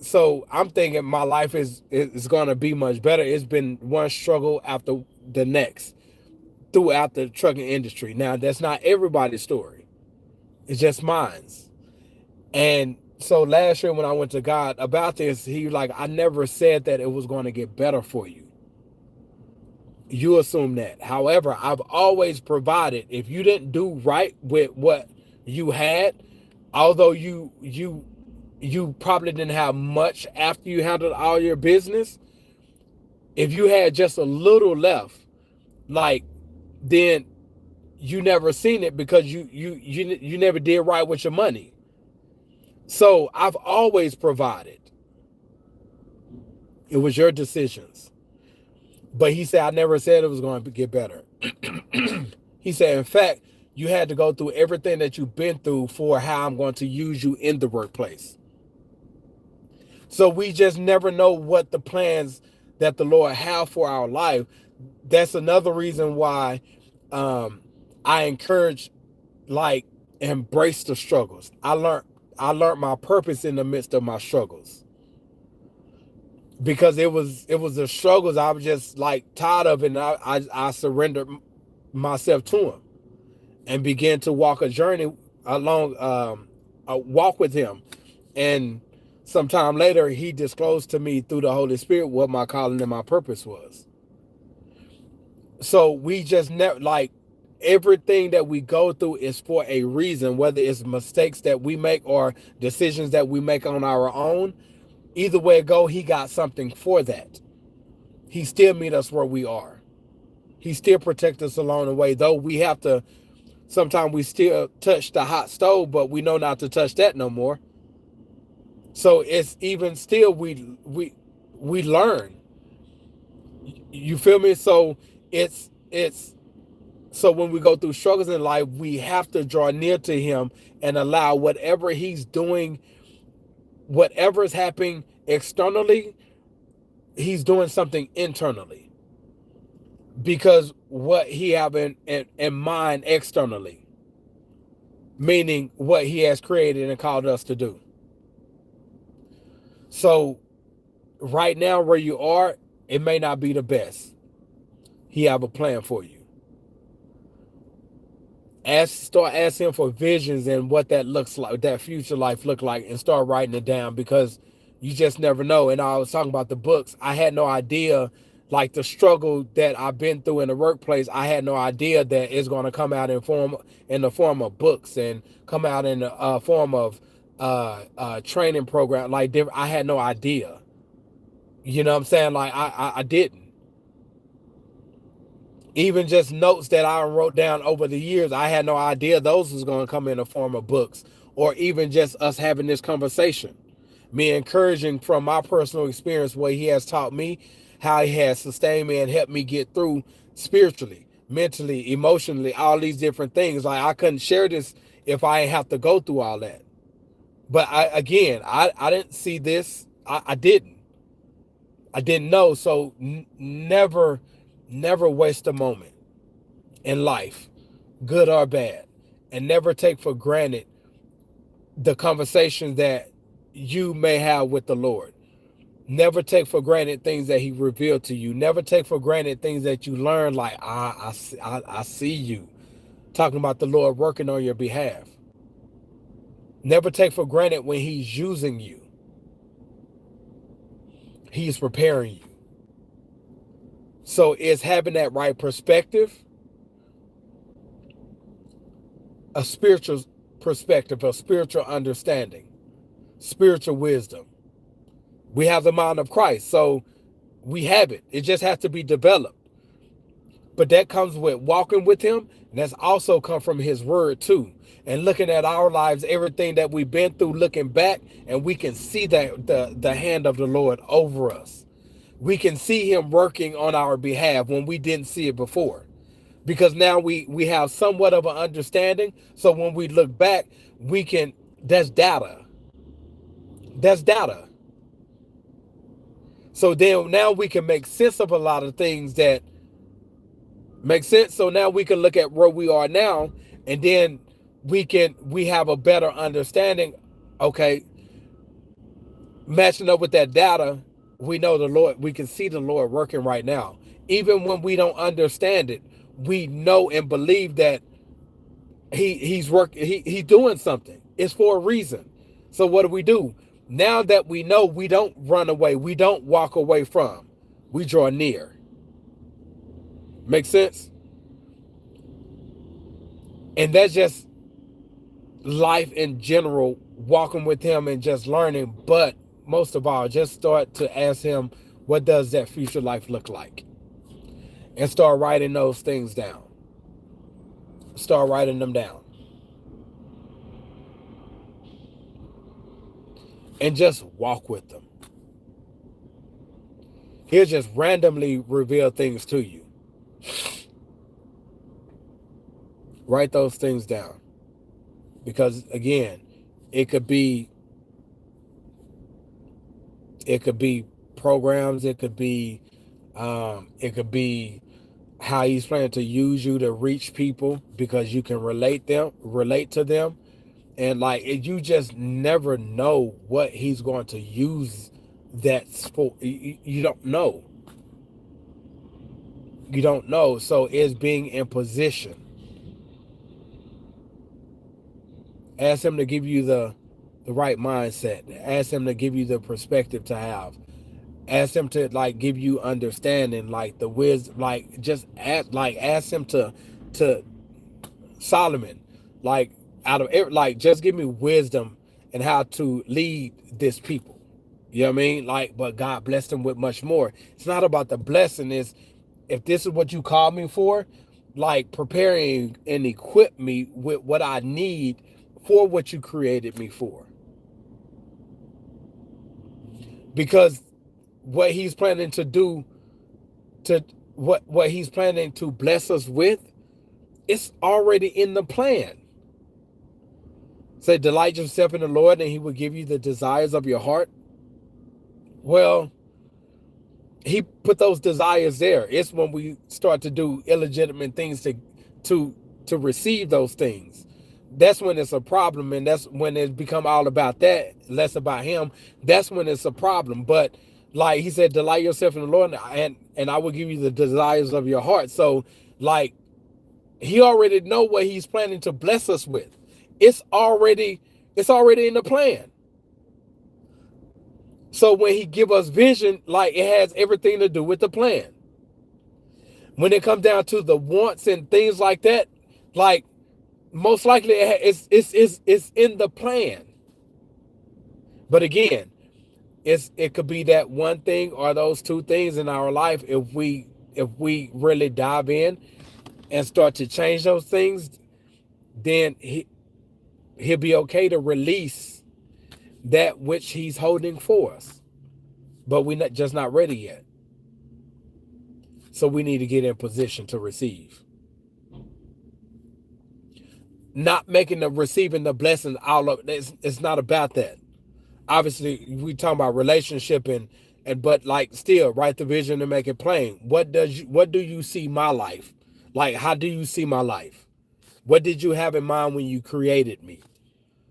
so I'm thinking my life is going to be much better. It's been one struggle after the next throughout the trucking industry. Now that's not everybody's story. It's just mine's. And so last year when I went to God about this, he was like, I never said that it was going to get better for you. You assume that. However, I've always provided. If you didn't do right with what you had, although you probably didn't have much after you handled all your business, if you had just a little left, like, then you never seen it because you never did right with your money. So I've always provided. It was your decisions. But he said, I never said it was going to get better. He said, in fact, you had to go through everything that you've been through for how I'm going to use you in the workplace. So we just never know what the plans that the Lord have for our life. That's another reason why I encourage, like, embrace the struggles. I learned my purpose in the midst of my struggles. Because it was the struggles I was just like tired of, and I surrendered myself to him and began to walk a journey along a walk with him. And sometime later he disclosed to me through the Holy Spirit what my calling and my purpose was. So we just never, like, everything that we go through is for a reason, whether it's mistakes that we make or decisions that we make on our own. Either way it go, he got something for that. He still meet us where we are. He still protect us along the way, though we have to, sometimes we still touch the hot stove, but we know not to touch that no more. So it's even still, we learn. You feel me? So it's so when we go through struggles in life, we have to draw near to him and allow whatever he's doing, whatever is happening externally, he's doing something internally. Because what he have in mind externally, meaning what he has created and called us to do. So right now where you are, it may not be the best. He have a plan for you. Start asking him for visions and what that looks like, that future life look like, and start writing it down, because you just never know. And I was talking about the books. I had no idea, like, the struggle that I've been through in the workplace. I had no idea that it's going to come out in the form of books and come out in the form of training program. Like, I had no idea. You know what I'm saying? Like, I didn't. Even just notes that I wrote down over the years, I had no idea those was going to come in the form of books, or even just us having this conversation. Me encouraging from my personal experience what he has taught me, how he has sustained me and helped me get through spiritually, mentally, emotionally, all these different things. Like, I couldn't share this if I didn't have to go through all that. But I didn't see this. I didn't know. So never waste a moment in life, good or bad, and never take for granted the conversations that you may have with the Lord. Never take for granted things that he revealed to you. Never take for granted things that you learn, like, I see you. Talking about the Lord working on your behalf. Never take for granted when he's using you. He's preparing you. So it's having that right perspective, a spiritual perspective, a spiritual understanding, spiritual wisdom. We have the mind of Christ, so we have it. It just has to be developed. But that comes with walking with him, and that's also come from his word too. And looking at our lives, everything that we've been through, looking back, and we can see that the hand of the Lord over us. We can see him working on our behalf when we didn't see it before. Because now we have somewhat of an understanding. So when we look back, that's data. That's data. So then now we can make sense of a lot of things that make sense. So now we can look at where we are now, and then we have a better understanding. Okay, matching up with that data, we know the Lord, we can see the Lord working right now. Even when we don't understand it, we know and believe that he's working, he's doing something. It's for a reason. So what do? Now that we know, we don't run away, we don't walk away from, we draw near. Make sense? And that's just life in general, walking with him and just learning. But most of all, just start to ask him, what does that future life look like? And start writing those things down. Start writing them down. And just walk with them. He'll just randomly reveal things to you. Write those things down. Because again, it could be programs, it could be how he's planning to use you to reach people because you can relate to them. And like, you just never know what he's going to use that for. You don't know. You don't know. So it's being in position. Ask him to give you the right mindset. Ask him to give you the perspective to have. Ask him to like give you understanding, like the wisdom, like just ask him to Solomon, like out of it, like just give me wisdom and how to lead this people. You know what I mean? Like, but God blessed him with much more. It's not about the blessing. Is if this is what you called me for, like preparing and equip me with what I need for what you created me for. Because what he's planning to do, to what he's planning to bless us with, it's already in the plan. Say, delight yourself in the Lord and he will give you the desires of your heart. Well, he put those desires there. It's when we start to do illegitimate things to receive those things. That's when it's a problem, and that's when it's become all about that, less about him. That's when it's a problem. But like he said, delight yourself in the Lord, and I will give you the desires of your heart. So like, he already know what he's planning to bless us with. It's already in the plan. So when he give us vision, like it has everything to do with the plan. When it comes down to the wants and things like that, like most likely it's in the plan. But again, it could be that one thing or those two things in our life. If we really dive in and start to change those things, then he'll be okay to release that which he's holding for us. But we're not ready yet. So we need to get in position to receive. Not making the receiving the blessing all of it's not about that. Obviously, we talking about relationship and but like still write the vision and make it plain. What do you see my life? Like, how do you see my life? What did you have in mind when you created me?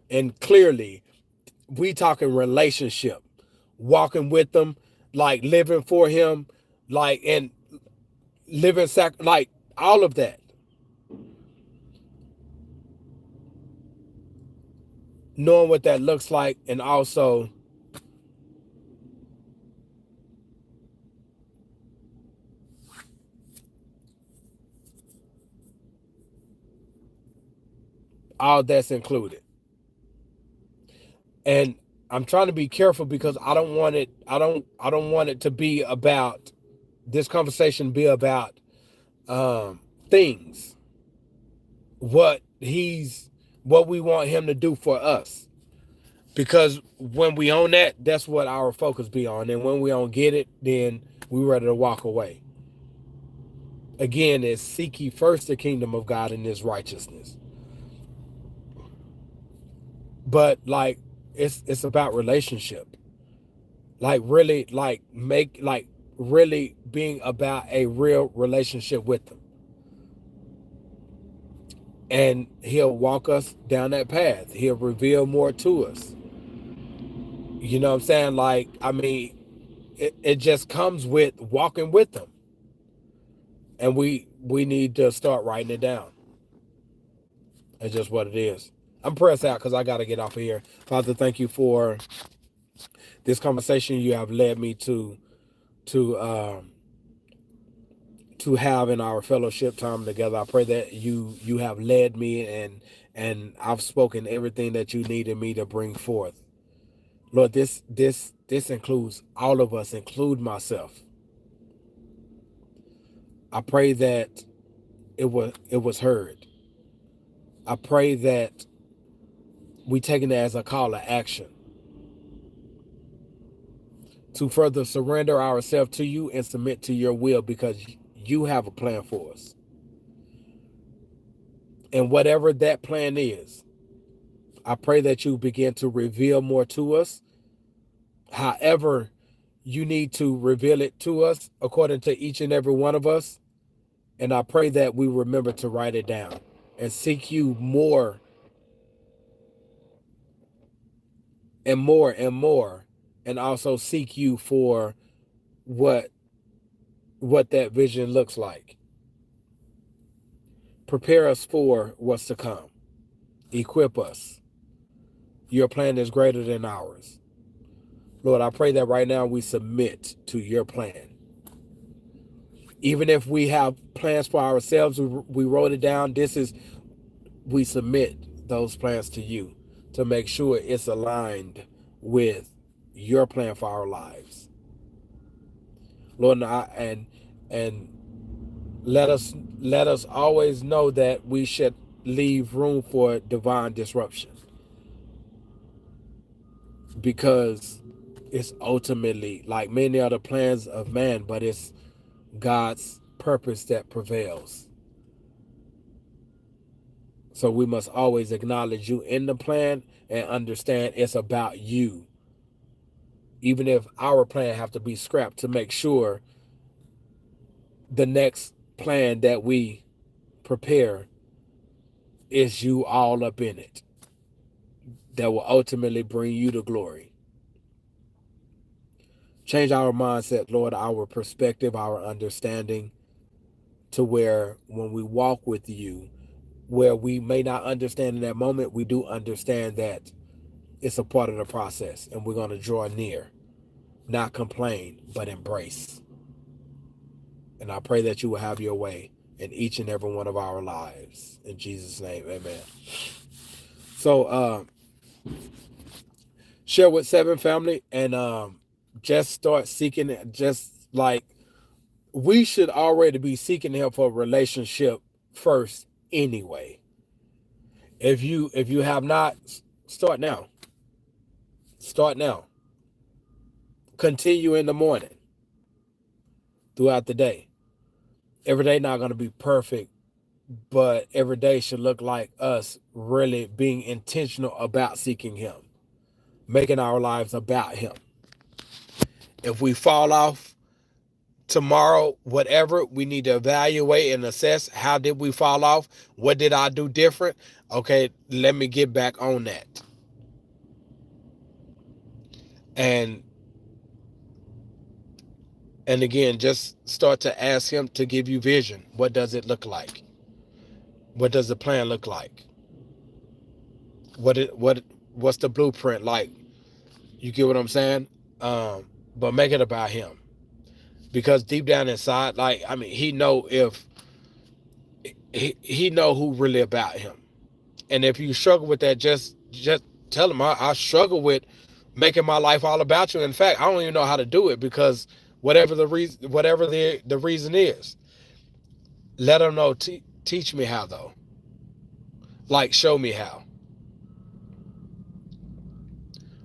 And clearly, we talking relationship, walking with them, like living for him, like and living like all of that. Knowing what that looks like, and also all that's included. And I'm trying to be careful because I don't want it to be about this conversation be about things. What we want him to do for us. Because when we own that, that's what our focus be on. And when we don't get it, then we ready to walk away. Again, it's seek ye first the kingdom of God and his righteousness. But like it's about relationship. Like really, like really being about a real relationship with him. And he'll walk us down that path. He'll reveal more to us. You know what I'm saying? Like, I mean, it just comes with walking with them. And we need to start writing it down. That's just what it is. I'm pressed out because I got to get off of here. Father, thank you for this conversation you have led me to um, to have in our fellowship time together. I pray that you have led me and I've spoken everything that you needed me to bring forth. Lord, this includes all of us, include myself. I pray that it was heard. I pray that we taking it as a call to action to further surrender ourselves to you and submit to your will because you have a plan for us. And whatever that plan is, I pray that you begin to reveal more to us. However, you need to reveal it to us according to each and every one of us. And I pray that we remember to write it down and seek you more and more and more, and also seek you for what that vision looks like. Prepare us for what's to come. Equip us. Your plan is greater than ours. Lord, I pray that right now we submit to your plan. Even if we have plans for ourselves, we wrote it down. We submit those plans to you to make sure it's aligned with your plan for our lives. Lord, and let us always know that we should leave room for divine disruption because it's ultimately like many other plans of man, but it's God's purpose that prevails. So we must always acknowledge you in the plan and understand it's about you. Even if our plan have to be scrapped to make sure the next plan that we prepare is you all up in it. That will ultimately bring you to glory. Change our mindset, Lord, our perspective, our understanding to where when we walk with you, where we may not understand in that moment, we do understand that it's a part of the process and we're going to draw near, not complain, but embrace. And I pray that you will have your way in each and every one of our lives. In Jesus' name, amen. So share with Seven family and just start seeking it. Just like we should already be seeking him for a relationship first anyway. If you have not, start now. Start now. Continue in the morning throughout the day. Every day not going to be perfect, but every day should look like us really being intentional about seeking him, making our lives about him. If we fall off tomorrow, whatever, we need to evaluate and assess how did we fall off? What did I do different? Okay, let me get back on that. And again, just start to ask him to give you vision. What does it look like? What does the plan look like? What's the blueprint like? You get what I'm saying? But make it about him. Because deep down inside, like, I mean, he know if he know who really about him. And if you struggle with that, just tell him I struggle with making my life all about you. In fact, I don't even know how to do it because whatever the reason is, let him know. Teach me how though. Like show me how.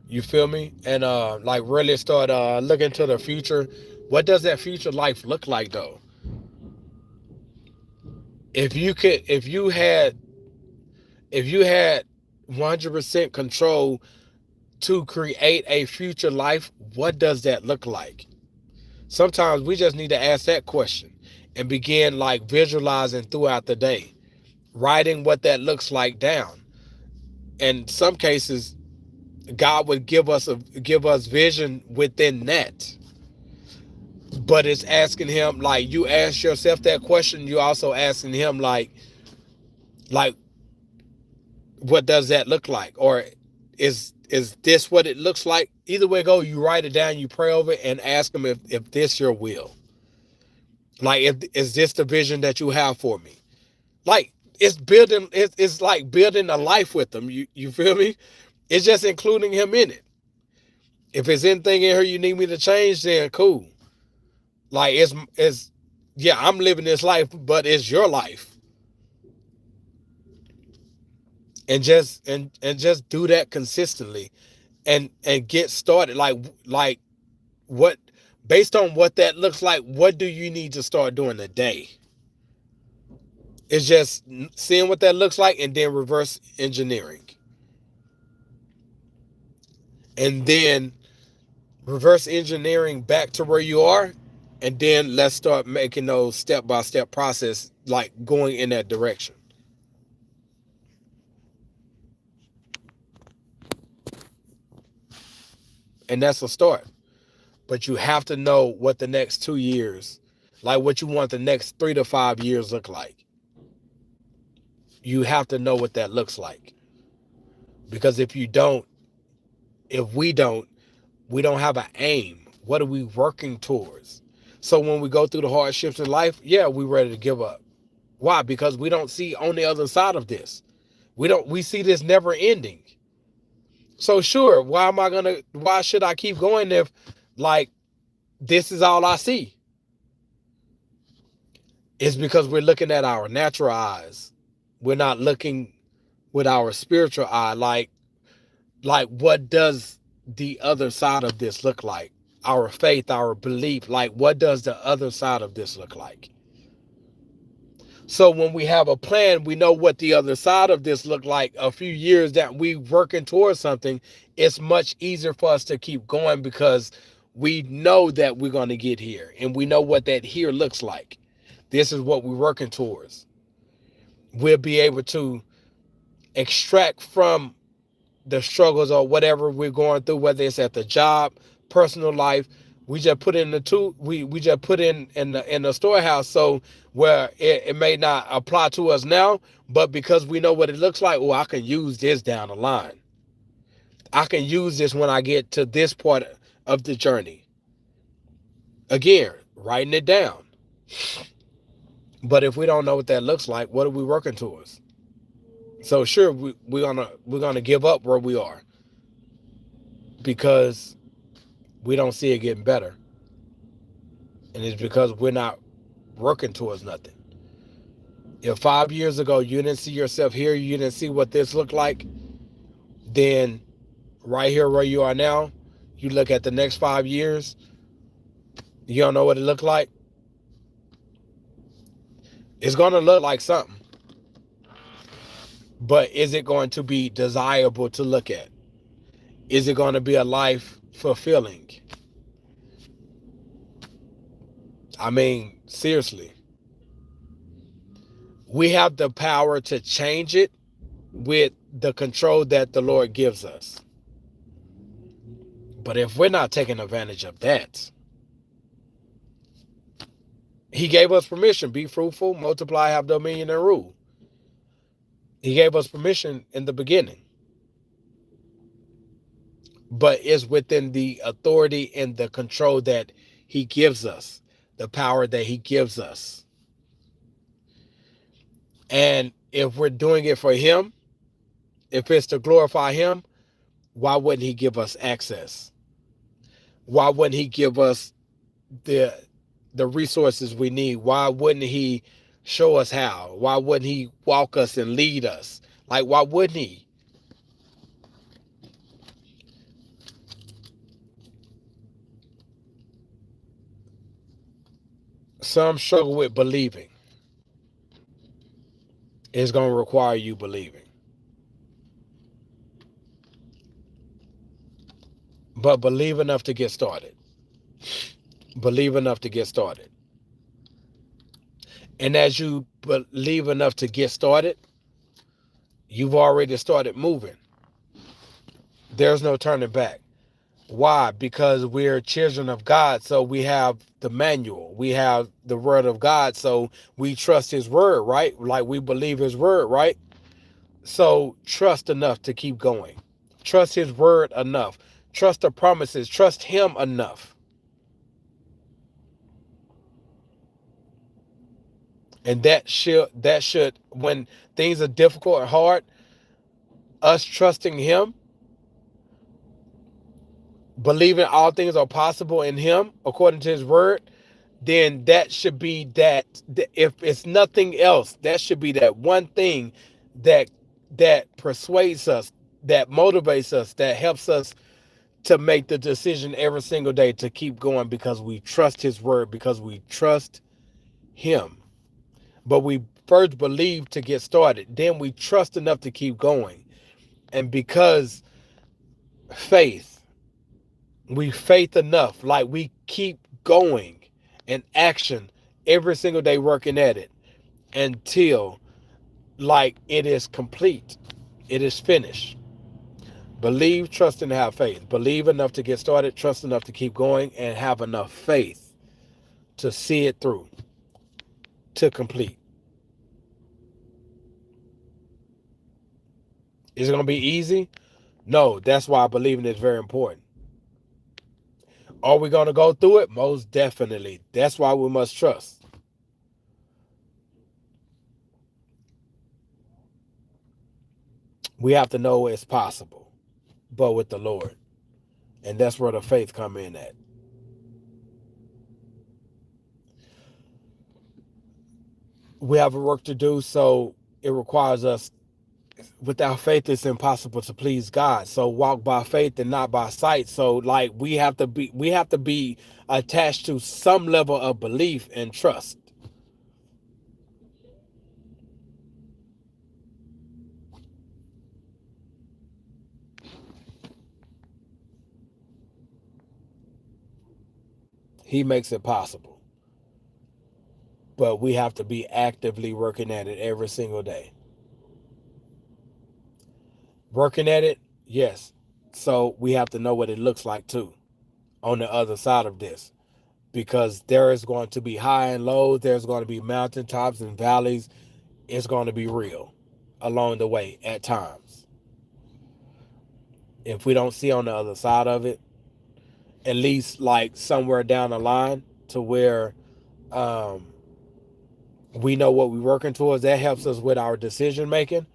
You feel me? And like really start looking to the future. What does that future life look like though? If you had 100% control to create a future life, what does that look like? Sometimes we just need to ask that question and begin like visualizing throughout the day, writing what that looks like down. In some cases, God would give us vision within that. But it's asking him, like, you ask yourself that question, you also asking him like what does that look like? Or is this what it looks like? Either way go, you write it down, you pray over it, and ask him if this your will. Like, if is this the vision that you have for me? Like, it's like building a life with him. You feel me? It's just including him in it. If there's anything in here you need me to change, then cool. Like, it's yeah, I'm living this life, but it's your life. And just do that consistently and get started. Like what based on what that looks like, what do you need to start doing today? It's just seeing what that looks like and then reverse engineering. And then reverse engineering back to where you are, and then let's start making those step-by-step process, like going in that direction. And that's a start. But you have to know what the next 2 years, like what you want the next 3 to 5 years look like. You have to know what that looks like. Because if we don't have an aim. What are we working towards? So when we go through the hardships in life, yeah, we're ready to give up. Why? Because we don't see on the other side of this. We see this never ending. So sure, why should I keep going if like this is all I see? It's because we're looking at our natural eyes. We're not looking with our spiritual eye. Like what does the other side of this look like? Our faith, our belief, like what does the other side of this look like? So when we have a plan, we know what the other side of this look like. A few years that we working towards something, it's much easier for us to keep going because we know that we're going to get here and we know what that here looks like. This is what we're working towards. We'll be able to extract from the struggles or whatever we're going through, whether it's at the job, personal life. We just put in the two. We just put in the storehouse, so where it may not apply to us now, but because we know what it looks like, oh, I can use this down the line. I can use this when I get to this part of the journey. Again, writing it down. But if we don't know what that looks like, what are we working towards? So sure, we're gonna give up where we are because we don't see it getting better. And it's because we're not working towards nothing. If 5 years ago you didn't see yourself here, you didn't see what this looked like, then right here where you are now, you look at the next 5 years, you don't know what it looked like. It's going to look like something. But is it going to be desirable to look at? Is it going to be a life fulfilling? I mean, seriously. We have the power to change it with the control that the Lord gives us. But if we're not taking advantage of that, he gave us permission. Be fruitful, multiply, have dominion, and rule. He gave us permission in the beginning. But it's within the authority and the control that he gives us, the power that he gives us. And if we're doing it for him, if it's to glorify him, why wouldn't he give us access? Why wouldn't he give us the resources we need? Why wouldn't he show us how? Why wouldn't he walk us and lead us? Like, why wouldn't he? Some struggle with believing. It's going to require you believing. but believe enough to get started. Believe enough to get started. And as you believe enough to get started, you've already started moving. There's no turning back. Why? Because we're children of God, so we have the manual. We have the word of God, so we trust his word, right? Like we believe his word, right? So trust enough to keep going. Trust his word enough. Trust the promises. Trust him enough. And that should when things are difficult and hard, us trusting him, believing all things are possible in him according to his word, then that should be that. If it's nothing else, that should be that one thing that persuades us, that motivates us, that helps us to make the decision every single day to keep going, because we trust his word, because we trust him. But we first believe to get started, then we trust enough to keep going. And because faith, we faith enough, like we keep going in action every single day, working at it until like it is complete, it is finished. Believe, trust, and have faith. Believe enough to get started, trust enough to keep going, and have enough faith to see it through to complete. Is it going to be easy? No, that's why believing is very important. Are we going to go through it? Most definitely. That's why we must trust. We have to know it's possible, but with the Lord. And that's where the faith come in at. We have a work to do, so it requires us. Without faith, it's impossible to please God. So walk by faith and not by sight. So like we have to be attached to some level of belief and trust. He makes it possible. But we have to be actively working at it every single day. Working at it, yes. So we have to know what it looks like too on the other side of this. Because there is going to be high and lows, there's going to be mountaintops and valleys. It's going to be real along the way at times. If we don't see on the other side of it, at least like somewhere down the line to where um, we know what we're working towards, that helps us with our decision making.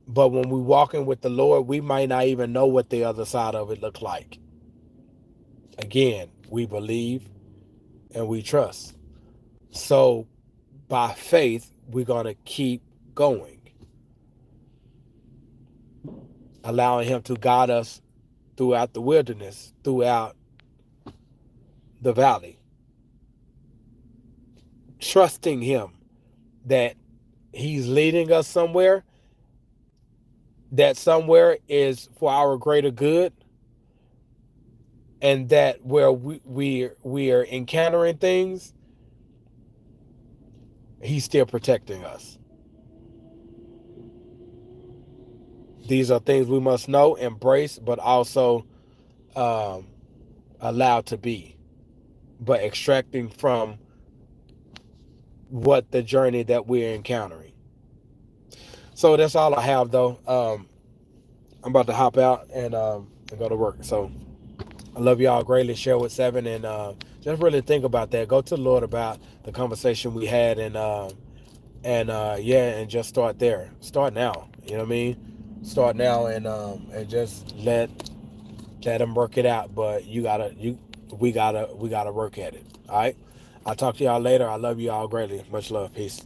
But when we're walking with the Lord, we might not even know what the other side of it look like. Again, we believe and we trust. So by faith, we're going to keep going, allowing him to guide us throughout the wilderness, throughout the valley, trusting him that he's leading us somewhere, that somewhere is for our greater good, and that where we are encountering things, he's still protecting us. These are things we must know, embrace, but also um, allow to be, but extracting from what the journey that we're encountering. So that's all I have, though. I'm about to hop out and go to work. So I love y'all greatly. Share with Seven, and just really think about that. Go to the Lord about the conversation we had, and yeah, and just start there. Start now. You know what I mean? Start now, and just let him work it out. But we gotta work at it. All right. I'll talk to y'all later. I love you all greatly. Much love. Peace.